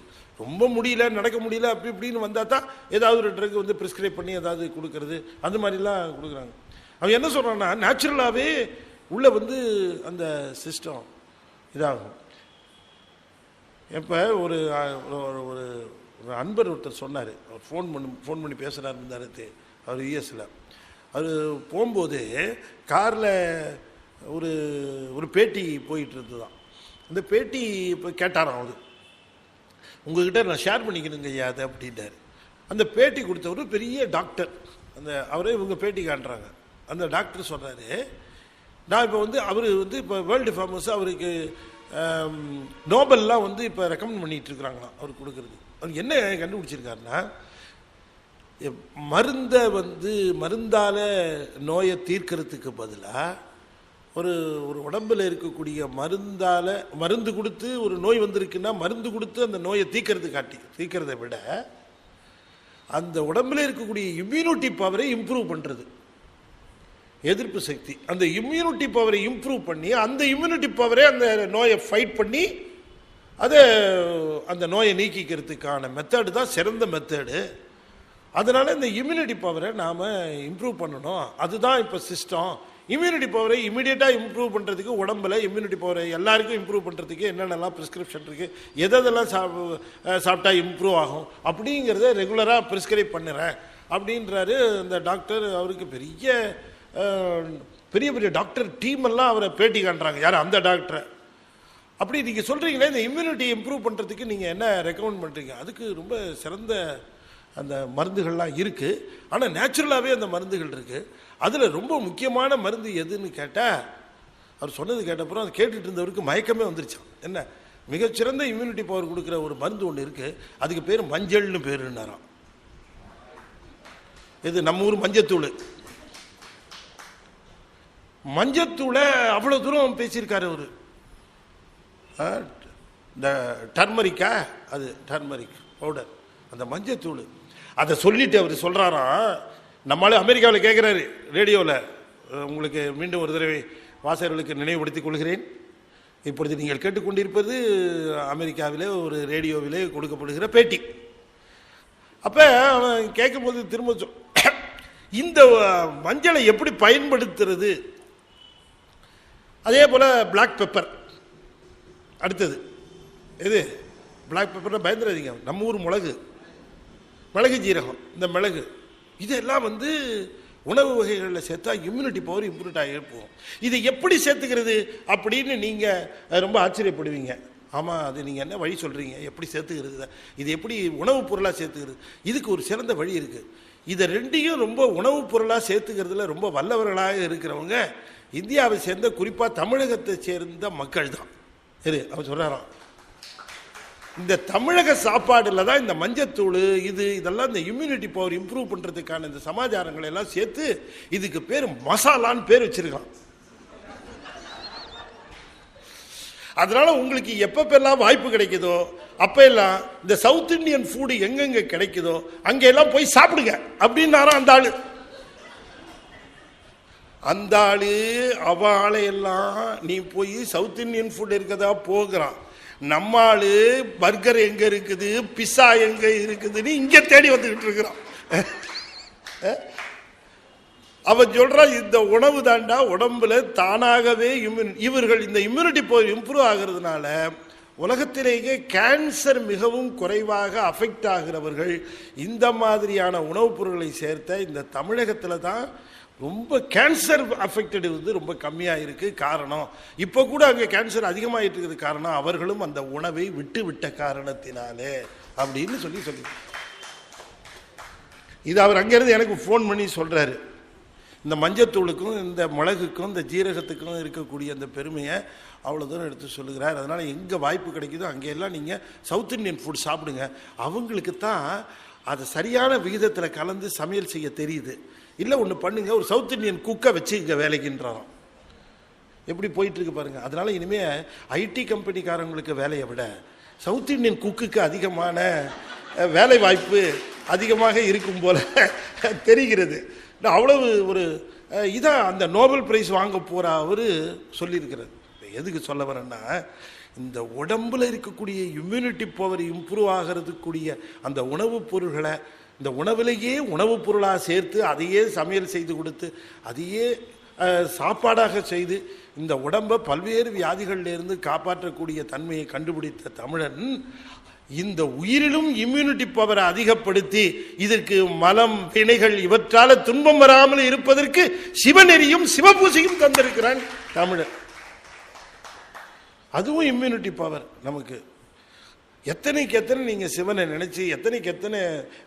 ரொம்ப முடியல, நடக்க முடியல, அப்படி இப்படின்னு வந்தால் தான் ஏதாவது ஒரு ட்ரக் வந்து ப்ரிஸ்கிரைப் பண்ணி ஏதாவது கொடுக்கறது, அந்த மாதிரிலாம் கொடுக்குறாங்க. அவன் என்ன சொல்கிறான்னா, நேச்சுரலாகவே உள்ளே வந்து அந்த சிஸ்டம் இதாகும். இப்போ ஒரு ஒரு அன்பர் ஒருத்தர் சொன்னார், அவர் ஃபோன் பண்ணி பேசுகிறார் இருந்தார், அவர் யூஎஸில். அவர் போகும்போது காரில் ஒரு பேட்டி போயிட்டு இருந்தது தான். அந்த பேட்டி இப்போ கேட்டாராம், அவர் உங்ககிட்ட நான் ஷேர் பண்ணிக்கணுங்க ஐயா அதை அப்படின்ட்டார். அந்த பேட்டி கொடுத்தவர் பெரிய டாக்டர். அவரே இவங்க பேட்டி காட்டுறாங்க. அந்த டாக்டர் சொல்கிறாரு, நான் இப்போ வந்து அவர் வந்து இப்போ வேர்ல்டு ஃபேமஸ், அவருக்கு நோபல்லாம் வந்து இப்போ ரெக்கமெண்ட் பண்ணிகிட்டு இருக்கிறாங்களாம் அவர் கொடுக்குறது. அவர் என்ன கண்டுபிடிச்சிருக்காருன்னா, மருந்தை வந்து மருந்தால் நோயை தீர்க்கறதுக்கு பதிலாக ஒரு உடம்பில் இருக்கக்கூடிய மருந்து கொடுத்து ஒரு நோய் வந்திருக்குன்னா மருந்து கொடுத்து அந்த நோயை தீர்க்கறதை விட அந்த உடம்பில் இருக்கக்கூடிய இம்யூனிட்டி பவரை இம்ப்ரூவ் பண்ணுறது, எதிர்ப்பு சக்தி, அந்த இம்யூனிட்டி பவரை இம்ப்ரூவ் பண்ணி அந்த இம்யூனிட்டி பவரே அந்த நோயை ஃபைட் பண்ணி அந்த நோயை நீக்கிக்கிறதுக்கான மெத்தடு தான் சிறந்த மெத்தடு. அதனால் இந்த இம்யூனிட்டி பவரை நாம் இம்ப்ரூவ் பண்ணணும். அதுதான் இப்போ சிஸ்டம். இம்யூனிட்டி பவரை இமீடியட்டாக இம்ப்ரூவ் பண்ணுறதுக்கு, உடம்பில் இம்யூனிட்டி பவரை எல்லாருக்கும் இம்ப்ரூவ் பண்ணுறதுக்கு என்னென்னலாம் ப்ரிஸ்கிரிப்ஷன் இருக்குது, எதெல்லாம் சாப்பிட்டா இம்ப்ரூவ் ஆகும் அப்படிங்கிறத ரெகுலராக ப்ரிஸ்கிரைப் பண்ணுறேன் அப்படின்றாரு அந்த டாக்டர். அவருக்கு பெரிய பெரிய டாக்டர் டீம் எல்லாம் அவரை பேட்டி காண்றாங்க. யார்? அந்த டாக்டரை. அப்படி நீங்கள் சொல்கிறீங்களே, இந்த இம்யூனிட்டி இம்ப்ரூவ் பண்ணுறதுக்கு நீங்கள் என்ன ரெக்கமெண்ட் பண்ணுறீங்க? அதுக்கு ரொம்ப சிறந்த அந்த மருந்துகள்லாம் இருக்குது. ஆனால் நேச்சுரலாகவே அந்த மருந்துகள் இருக்குது. அதில் ரொம்ப முக்கியமான மருந்து எதுன்னு கேட்டால், அவர் சொன்னது கேட்டப்புறம் அதை கேட்டுட்டு இருந்தவருக்கு மயக்கமே வந்துருச்சான். என்ன, மிகச்சிறந்த இம்யூனிட்டி பவர் கொடுக்குற ஒரு மருந்து ஒன்று இருக்குது, அதுக்கு பேர் மஞ்சள்னு பேருன்னாராம். இது நம்ம ஊர் மஞ்சத்தூள். மஞ்சத்தூளை அவ்வளோ தூரம் பேசியிருக்காரு அவர். இந்த டர்மரிக்கா, அது டர்மரிக் பவுடர், அந்த மஞ்சத்தூள், அதை சொல்லிட்டு அவர் சொல்கிறாராம். நம்மளால அமெரிக்காவில் கேட்குறாரு ரேடியோவில், உங்களுக்கு மீண்டும் ஒரு தடவை வாசகர்களுக்கு நினைவுபடுத்திக் கொள்கிறேன், இப்பொழுது நீங்கள் கேட்டுக்கொண்டிருப்பது அமெரிக்காவிலே ஒரு ரேடியோவிலே கொடுக்கப்படுகிற பேட்டி. அப்போ அவன் கேட்கும்போது திரும்ப இந்த மஞ்சளை எப்படி பயன்படுத்துறது, அதே போல் பிளாக் பெப்பர், அடுத்தது இது பிளாக் பெப்பர் பயந்துடாதீங்க, நம்ம ஊர் மிளகு ஜீரகம், இந்த மிளகு இதெல்லாம் வந்து உணவு வகைகளில் சேர்த்தா இம்யூனிட்டி பவர் இம்ப்ரூவ் ஆகிருப்போம். இதை எப்படி சேர்த்துக்கிறது அப்படின்னு நீங்கள் ரொம்ப ஆச்சரியப்படுவீங்க. ஆமாம், அது நீங்கள் என்ன வழி சொல்கிறீங்க, எப்படி சேர்த்துக்கிறது, இது எப்படி உணவுப் பொருளாக சேர்த்துக்கிறது? இதுக்கு ஒரு சிறந்த வழி இருக்குது. இதை ரெண்டையும் ரொம்ப உணவுப் பொருளாக சேர்த்துக்கிறதுல ரொம்ப வல்லவர்களாக இருக்கிறவங்க இந்தியாவை சேர்ந்த, குறிப்பாக தமிழகத்தை சேர்ந்த மக்கள் தான். சரி, அவர் சொல்கிறாராம், இந்த தமிழக சாப்பாடில் தான் இந்த மஞ்சத்தூள் இதெல்லாம் இந்த இம்யூனிட்டி பவர் இம்ப்ரூவ் பண்ணுறதுக்கான இந்த சமாச்சாரங்களை எல்லாம் சேர்த்து இதுக்கு பேர் மசாலான்னு பேர் வச்சிருக்கான். அதனால உங்களுக்கு எப்பெல்லாம் வாய்ப்பு கிடைக்குதோ அப்ப எல்லாம் இந்த சவுத் இந்தியன் ஃபுட் எங்கெங்க கிடைக்குதோ அங்கெல்லாம் போய் சாப்பிடுங்க அப்படின்னாரா அந்த ஆளு. அவளையெல்லாம் நீ போய் சவுத் இந்தியன் ஃபுட் இருக்கதா போகிறான். நம்ம ஆளு பர்கர் எங்க இருக்குது, பிஸா எங்க இருக்குதுன்னு இங்க தேடி வந்துகிட்டு இருக்கிறான். அவன் சொல்றான், இந்த உணவு தாண்டா உடம்புல தானாகவே இவர்கள் இந்த இம்யூனிட்டி பவர் இம்ப்ரூவ் ஆகிறதுனால உலகத்திலேயே கேன்சர் மிகவும் குறைவாக அஃபெக்ட் ஆகிறவர்கள் இந்த மாதிரியான உணவுப் பொருட்களை சேர்த்த இந்த தமிழகத்தில் தான் ரொம்ப கேன்சர் அஃபெக்டட் வந்து ரொம்ப கம்மியாக இருக்குது. காரணம், இப்போ கூட அங்கே கேன்சர் அதிகமாகிட்டு இருக்குது. காரணம், அவர்களும் அந்த உணவை விட்ட காரணத்தினாலே அப்படின்னு சொல்லி இது அவர் அங்கேருந்து எனக்கு ஃபோன் பண்ணி சொல்கிறாரு. இந்த மஞ்சத்தூளுக்கும் இந்த மிளகுக்கும் இந்த ஜீரகத்துக்கும் இருக்கக்கூடிய அந்த பெருமையை அவ்வளோ தூரம் எடுத்து சொல்லுகிறார். அதனால் எங்கே வாய்ப்பு கிடைக்குதோ அங்கெல்லாம் நீங்கள் சவுத் இந்தியன் ஃபுட் சாப்பிடுங்க. அவங்களுக்கு தான் அதை சரியான விகிதத்தில் கலந்து சமையல் செய்ய தெரியுது. இல்லை ஒன்று பண்ணுங்க, ஒரு சவுத் இந்தியன் குக்கை வச்சு இங்கே வேலைக்குன்றாராம். எப்படி போயிட்டுருக்கு பாருங்கள். அதனால் இனிமேல் ஐடி கம்பெனிக்காரங்களுக்கு வேலையை விட சவுத் இந்தியன் குக்குக்கு அதிகமான வேலை வாய்ப்பு அதிகமாக இருக்கும் போல தெரிகிறது. அவ்வளவு ஒரு இதாக அந்த நோபல் பிரைஸ் வாங்க போகிற அவர் சொல்லியிருக்கிறார். எதுக்கு சொல்ல வரேன்னா, இந்த உடம்புல இருக்கக்கூடிய இம்யூனிட்டி பவர் இம்ப்ரூவ் ஆகிறதுக்குரிய அந்த உணவுப் பொருள்களை இந்த உணவிலேயே உணவுப் பொருளாக சேர்த்து அதையே சமையல் செய்து கொடுத்து அதையே சாப்பாடாக செய்து இந்த உடம்பை பல்வேறு வியாதிகளிலிருந்து காப்பாற்றக்கூடிய தன்மையை கண்டுபிடித்த தமிழன் இந்த உயிரிலும் இம்யூனிட்டி பவரை அதிகப்படுத்தி இதற்கு மலம் வினைகள் இவற்றால துன்பம் வராமல் இருப்பதற்கு சிவநெறியும் சிவபூசையும் தந்திருக்கிறான் தமிழன். அதுவும் இம்யூனிட்டி பவர் நமக்கு. எத்தனைக்கு எத்தனை நீங்க சிவனை நினைச்சு, எத்தனைக்கு எத்தனை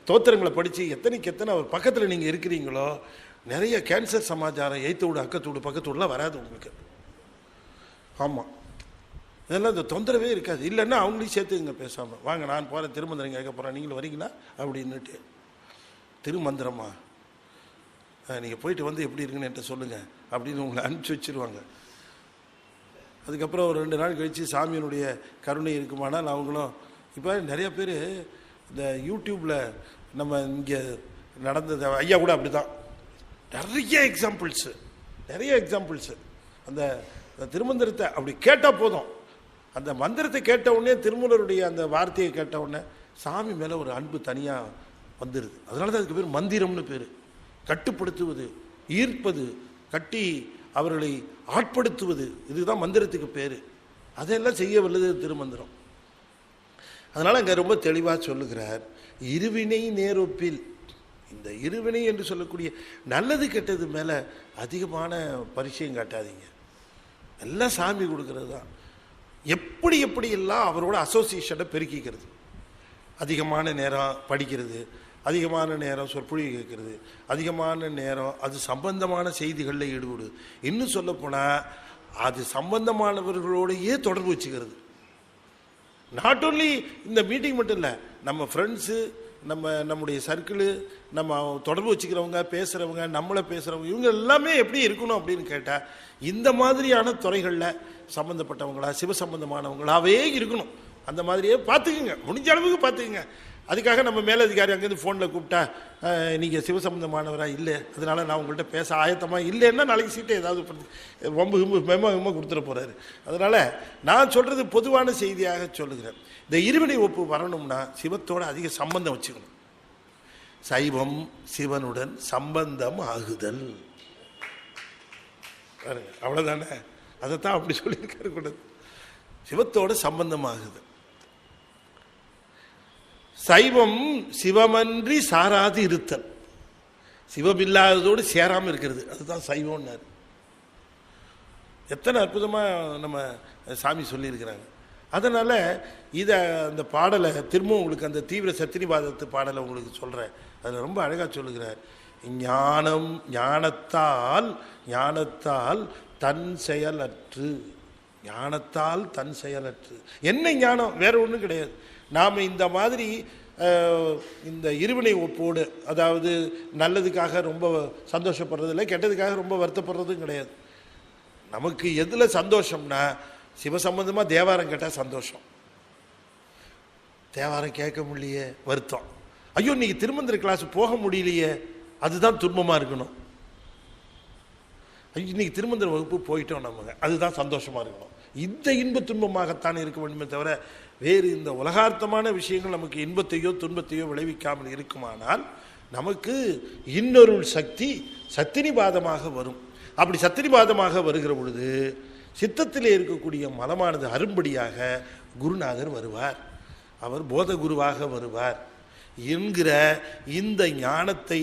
தோத்திரங்களை படிச்சு, எத்தனைக்கு எத்தனை அவர் பக்கத்தில் நீங்க இருக்கிறீங்களோ நிறைய கேன்சர் சமாச்சாரம் எய்த்தோடு அக்கத்தோடு பக்கத்தோடுலாம் வராது உங்களுக்கு. ஆமாம், இதெல்லாம் இந்த தொந்தரவே இருக்காது. இல்லைன்னா அவங்களையும் சேர்த்துங்க, பேசாமல் வாங்க நான் போகிறேன் திருமந்திரம் கேட்க போகிறேன் நீங்களும் வரீங்களா அப்படின்னுட்டு. திருமந்திரமா நீங்கள் போயிட்டு வந்து எப்படி இருக்குன்னு என்கிட்ட சொல்லுங்கள் அப்படின்னு உங்களை அனுப்பிச்சி வச்சுருவாங்க. அதுக்கப்புறம் ஒரு 2 நாள் கழித்து சாமியினுடைய கருணை இருக்குமானால் அவங்களும் இப்போ நிறைய பேர் இந்த யூடியூப்பில் நம்ம இங்கே நடந்தது ஐயா கூட அப்படி தான் நிறைய எக்ஸாம்பிள்ஸு அந்த திருமந்திரத்தை அப்படி கேட்டால் போதும், அந்த மந்திரத்தை கேட்ட உடனே திருமூலருடைய அந்த வார்த்தையை கேட்ட உடனே சாமி மேலே ஒரு அன்பு தனியாக வந்துடுது. அதனால தான் அதுக்கு பேர் மந்திரம்னு பேர். கட்டுப்படுத்துவது, ஈர்ப்பது, கட்டி அவர்களை ஆட்படுத்துவது, இதுதான் மந்திரத்துக்கு பேர். அதெல்லாம் செய்ய வல்லது திருமந்திரம். அதனால் அங்கே ரொம்ப தெளிவாக சொல்லுகிறார், இருவினை நேரொப்பில். இந்த இருவினை என்று சொல்லக்கூடிய நல்லது கெட்டது மேலே அதிகமான பரிச்சயம் காட்டாதீங்க. எல்லாம் சாமி கொடுக்கறது தான். எப்படியெல்லாம் அவரோட அசோசியேஷனை பெருக்கிக்கிறது, அதிகமான நேரம் படிக்கிறது, அதிகமான நேரம் சொற்பொழிவு கேட்கறது, அதிகமான நேரம் அது சம்பந்தமான செய்திகளில் ஈடுபடுது. இன்னும் சொல்லப்போனால் அது சம்பந்தமானவர்களோடையே தொடர்பு வச்சுக்கிறது. நாட் ஓன்லி இந்த மீட்டிங் மட்டும் இல்லை, நம்ம ஃப்ரெண்ட்ஸு, நம்முடைய சர்க்கிளு, நம்ம தொடர்பு வச்சுக்கிறவங்க, பேசுகிறவங்க, நம்மளை பேசுகிறவங்க, இவங்க எல்லாமே எப்படி இருக்கணும் அப்படின்னு கேட்டால் இந்த மாதிரியான துறைகளில் சம்மந்தப்பட்டவங்களா சிவ சம்பந்தமானவங்களாவே இருக்கணும். அந்த மாதிரியே பார்த்துக்குங்க, முடிஞ்ச அளவுக்கு பார்த்துக்குங்க. அதுக்காக நம்ம மேலதிகாரி அங்கேருந்து ஃபோனில் கூப்பிட்டா நீங்கள் சிவசம்பந்தமானவராக இல்லை, அதனால் நான் உங்கள்கிட்ட பேச ஆயத்தமாக இல்லைன்னா நாளைக்கு சீட்டை ஏதாவது ரொம்ப மெமோ கொடுத்துட போகிறாரு. அதனால் நான் சொல்கிறது பொதுவான செய்தியாக சொல்லுகிறேன். இந்த இருவினை ஒப்பு வரணும்னா சிவத்தோடு அதிக சம்பந்தம் வச்சுக்கணும். சைவம் சிவனுடன் சம்பந்தம் ஆகுதல், அவ்வளோதானே. அதைத்தான் அப்படி சொல்லியிருக்காரு கூட, சிவத்தோட சம்பந்தம் ஆகுது. சைவம் சிவமன்றி சாராது இருத்தல், சிவமில்லாததோடு சேராமல் இருக்கிறது, அதுதான் சைவம்னாரு. எத்தனை அற்புதமாக நம்ம சாமி சொல்லியிருக்கிறாங்க. அதனால் இதை அந்த பாடலை திரும்பவும் உங்களுக்கு அந்த தீவிர சத்திரிவாதத்து பாடலை உங்களுக்கு சொல்கிறேன். அதில் ரொம்ப அழகாக சொல்லுகிறார், ஞானத்தால் தன் செயலற்று. ஞானத்தால் தன் செயலற்று என்ன ஞானம்? வேற ஒன்றும் கிடையாது. நாம் இந்த மாதிரி இந்த இருவினை ஒப்போடு, அதாவது நல்லதுக்காக ரொம்ப சந்தோஷப்படுறது இல்லை, கெட்டதுக்காக ரொம்ப வருத்தப்படுறதும் கிடையாது. நமக்கு எதில் சந்தோஷம்னா சிவசம்பந்தமாக தேவாரம் கேட்டால் சந்தோஷம், தேவாரம் கேட்க முடியலையே வருத்தம், ஐயோ இன்னைக்கு திருமந்திர கிளாஸ் போக முடியலையே அதுதான் துன்பமாக இருக்கணும். இன்னைக்கு திருமந்திர வகுப்பு போயிட்டோம் நம்ம, அதுதான் சந்தோஷமாக இருக்கணும். இந்த இன்ப துன்பமாகத்தான் இருக்க வேண்டுமே தவிர வேறு இந்த உலகார்த்தமான விஷயங்கள் நமக்கு இன்பத்தையோ துன்பத்தையோ விளைவிக்காமல் இருக்குமானால் நமக்கு இன்னொரு சக்தி சத்தினிபாதமாக வரும். அப்படி சத்தினிபாதமாக வருகிற பொழுது சித்தத்திலே இருக்கக்கூடிய மலமானது அரும்படியாக குருநாதர் வருவார், அவர் போத குருவாக வருவார் என்கிற இந்த ஞானத்தை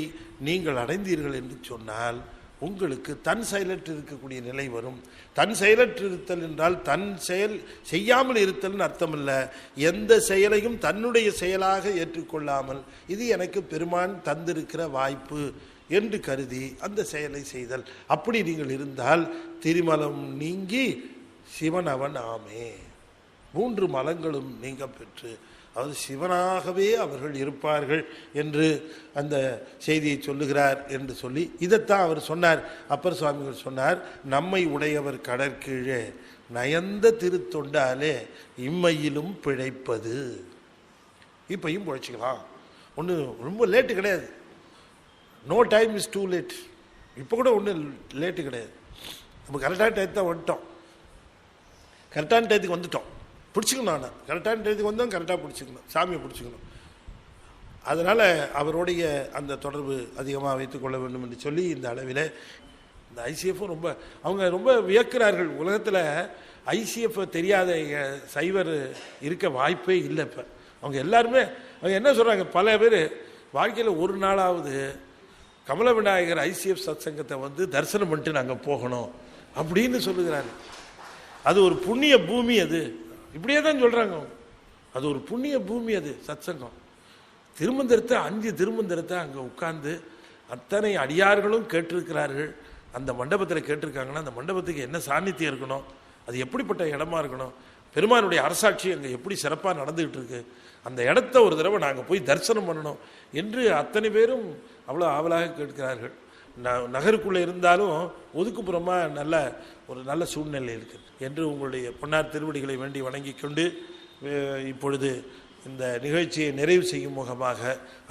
நீங்கள் அடைந்தீர்கள் என்று சொன்னால் உங்களுக்கு தன் செயலற்று இருக்கக்கூடிய நிலை வரும். தன் செயலற்று இருத்தல் என்றால் தன் செயல் செய்யாமல் இருத்தல்னு அர்த்தம் இல்லை. எந்த செயலையும் தன்னுடைய செயலாக ஏற்றுக்கொள்ளாமல் இது எனக்கு பெருமான் தந்திருக்கிற வாய்ப்பு என்று கருதி அந்த செயலை செய்தல். அப்படி நீங்கள் இருந்தால் திரிமலம் நீங்கி சிவன் அவன் ஆமே, 3 மலங்களும் நீங்க பெற்று அது சிவனாகவே அவர்கள் இருப்பார்கள் என்று அந்த செய்தியை சொல்லுகிறார் என்று சொல்லி இதைத்தான் அவர் சொன்னார். அப்பர் சுவாமிகள் சொன்னார், நம்மை உடையவர் கடற்கீழே நயந்த திருத்தொண்டாலே இம்மையிலும் பிழைப்பது. இப்பையும் பிழைச்சிக்கலாம், ஒன்றும் ரொம்ப லேட்டு கிடையாது. No time is too late. இப்போ கூட ஒன்றும் லேட்டு கிடையாது. நம்ம கரெக்டான டயத்தை தான் வந்துட்டோம், கரெக்டான டயத்துக்கு வந்துட்டோம். பிடிச்சிக்கணும். ஆனால் கரெக்டான டயத்துக்கு வந்தோம், கரெக்டாக பிடிச்சிக்கணும், சாமியை பிடிச்சிக்கணும். அதனால் அவருடைய அந்த தொடர்பு அதிகமாக வைத்துக்கொள்ள வேண்டும் என்று சொல்லி இந்த அளவில் இந்த ஐசிஎஃப்பும் அவங்க ரொம்ப வியக்கிறார்கள். உலகத்தில் ஐசிஎஃப் தெரியாத சைவர் இருக்க வாய்ப்பே இல்லை. இப்போ அவங்க எல்லாருமே அவங்க என்ன சொல்கிறாங்க, பல பேர் வாழ்க்கையில் ஒரு நாளாவது கமல விநாயகர் ஐசிஎஃப் சத் சங்கத்தை தரிசனம் பண்ணிட்டு நாங்கள் போகணும் அப்படின்னு சொல்லுகிறாரு. அது ஒரு புண்ணிய பூமி. அது இப்படியே தான் சொல்கிறாங்க. அது ஒரு புண்ணிய பூமி. அது சத் சங்கம் திருமந்திரத்தை 5 திருமந்திரத்தை அங்கே உட்கார்ந்து அத்தனை அடியார்களும் கேட்டிருக்கிறார்கள். அந்த மண்டபத்தில் கேட்டிருக்காங்கன்னா அந்த மண்டபத்துக்கு என்ன சாநித்தியம் இருக்கணும், அது எப்படிப்பட்ட இடமா இருக்கணும், பெருமானுடைய அரசாட்சி அங்கே எப்படி சிறப்பாக நடந்துகிட்டு இருக்கு, அந்த இடத்த ஒரு தடவை நாங்கள் போய் தரிசனம் பண்ணணும் என்று அத்தனை பேரும் அவ்வளோ ஆவலாக கேட்கிறார்கள். நகருக்குள்ளே இருந்தாலும் ஒதுக்குப்புறமாக ஒரு நல்ல சூழ்நிலை இருக்குது என்று உங்களுடைய பொன்னார் திருவடிகளை வேண்டி வணங்கி கொண்டு இப்பொழுது இந்த நிகழ்ச்சியை நிறைவு செய்யும் முகமாக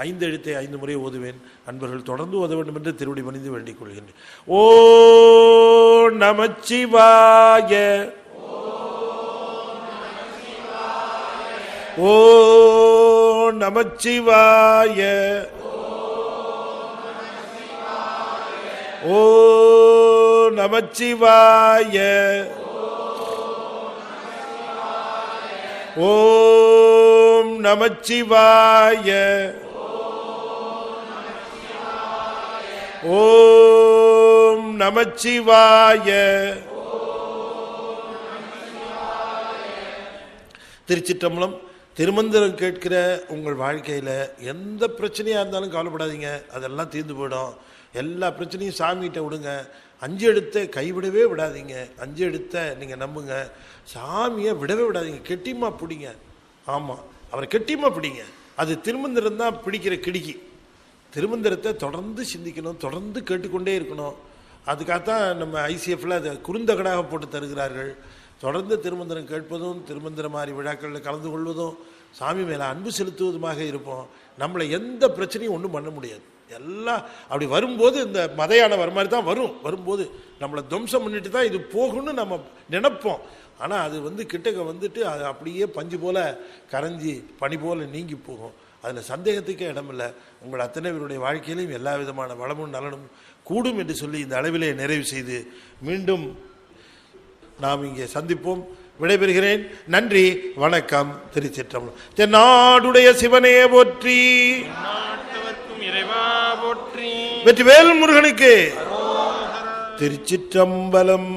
5 எழுத்தை 5 முறை ஓதுவேன். அன்பர்கள் தொடர்ந்து ஓத வேண்டும் என்று திருவடி பணிந்து வேண்டிக் கொள்கின்றேன். ஓ நமச்சிவாய, ஓ நமச்சிவாய, ஓ நமச்சிவாய, ஓம் நமச்சிவாய, ஓம் நமச்சிவாய. திருச்சிற்றம்பலம். திருமந்திரம் கேட்கிற உங்கள் வாழ்க்கையில் எந்த பிரச்சனையாக இருந்தாலும் கவலைப்படாதீங்க, அதெல்லாம் தீர்ந்து போயிடும். எல்லா பிரச்சனையும் சாமிகிட்ட விடுங்க. 5 எழுத்தை கைவிடவே விடாதீங்க. 5 எழுத்தை நீங்கள் நம்புங்க. சாமியை விடவே விடாதீங்க, கெட்டியமாக பிடிங்க. ஆமாம், அவரை கெட்டியமாக பிடிங்க. அது திருமந்திரம் தான் பிடிக்கிற கிடிக்கி. திருமந்திரத்தை தொடர்ந்து சிந்திக்கணும், தொடர்ந்து கேட்டுக்கொண்டே இருக்கணும். அதுக்காகத்தான் நம்ம ஐசிஎஃப்ல அதை குறுந்தகடாக போட்டு தருகிறார்கள். தொடர்ந்து திருமந்திரம் கேட்பதும் திருமந்திர மாதிரி விழாக்களில் கலந்து கொள்வதும் சாமி மேலே அன்பு செலுத்துவதுமாக இருப்போம். நம்மளை எந்த பிரச்சனையும் ஒன்றும் பண்ண முடியாது. எல்லாம் அப்படி வரும்போது இந்த மதையான வர மாதிரி தான் வரும்போது நம்மளை துவம்சம் பண்ணிட்டு தான் இது போகும்னு நம்ம நினைப்போம். ஆனால் அது கிட்டக்க வந்துட்டு அது அப்படியே பஞ்சு போல கரைஞ்சி பனி போல நீங்கி போகும். அதில் சந்தேகத்துக்கே இடமில்லை. உங்கள் அத்தனை பேருடைய வாழ்க்கையிலையும் எல்லா விதமான வளமும் நலனும் கூடும் என்று சொல்லி இந்த அளவிலே நிறைவு செய்து மீண்டும் நாம் இங்கே சந்திப்போம். விடைபெறுகிறேன். நன்றி, வணக்கம். திருச்சிற்றம்பலம். தென்னாடுடைய சிவனே போற்றி,
இறைவா போற்றி,
வெற்றிவேல் முருகனுக்கு. திருச்சிற்றம்பலம்.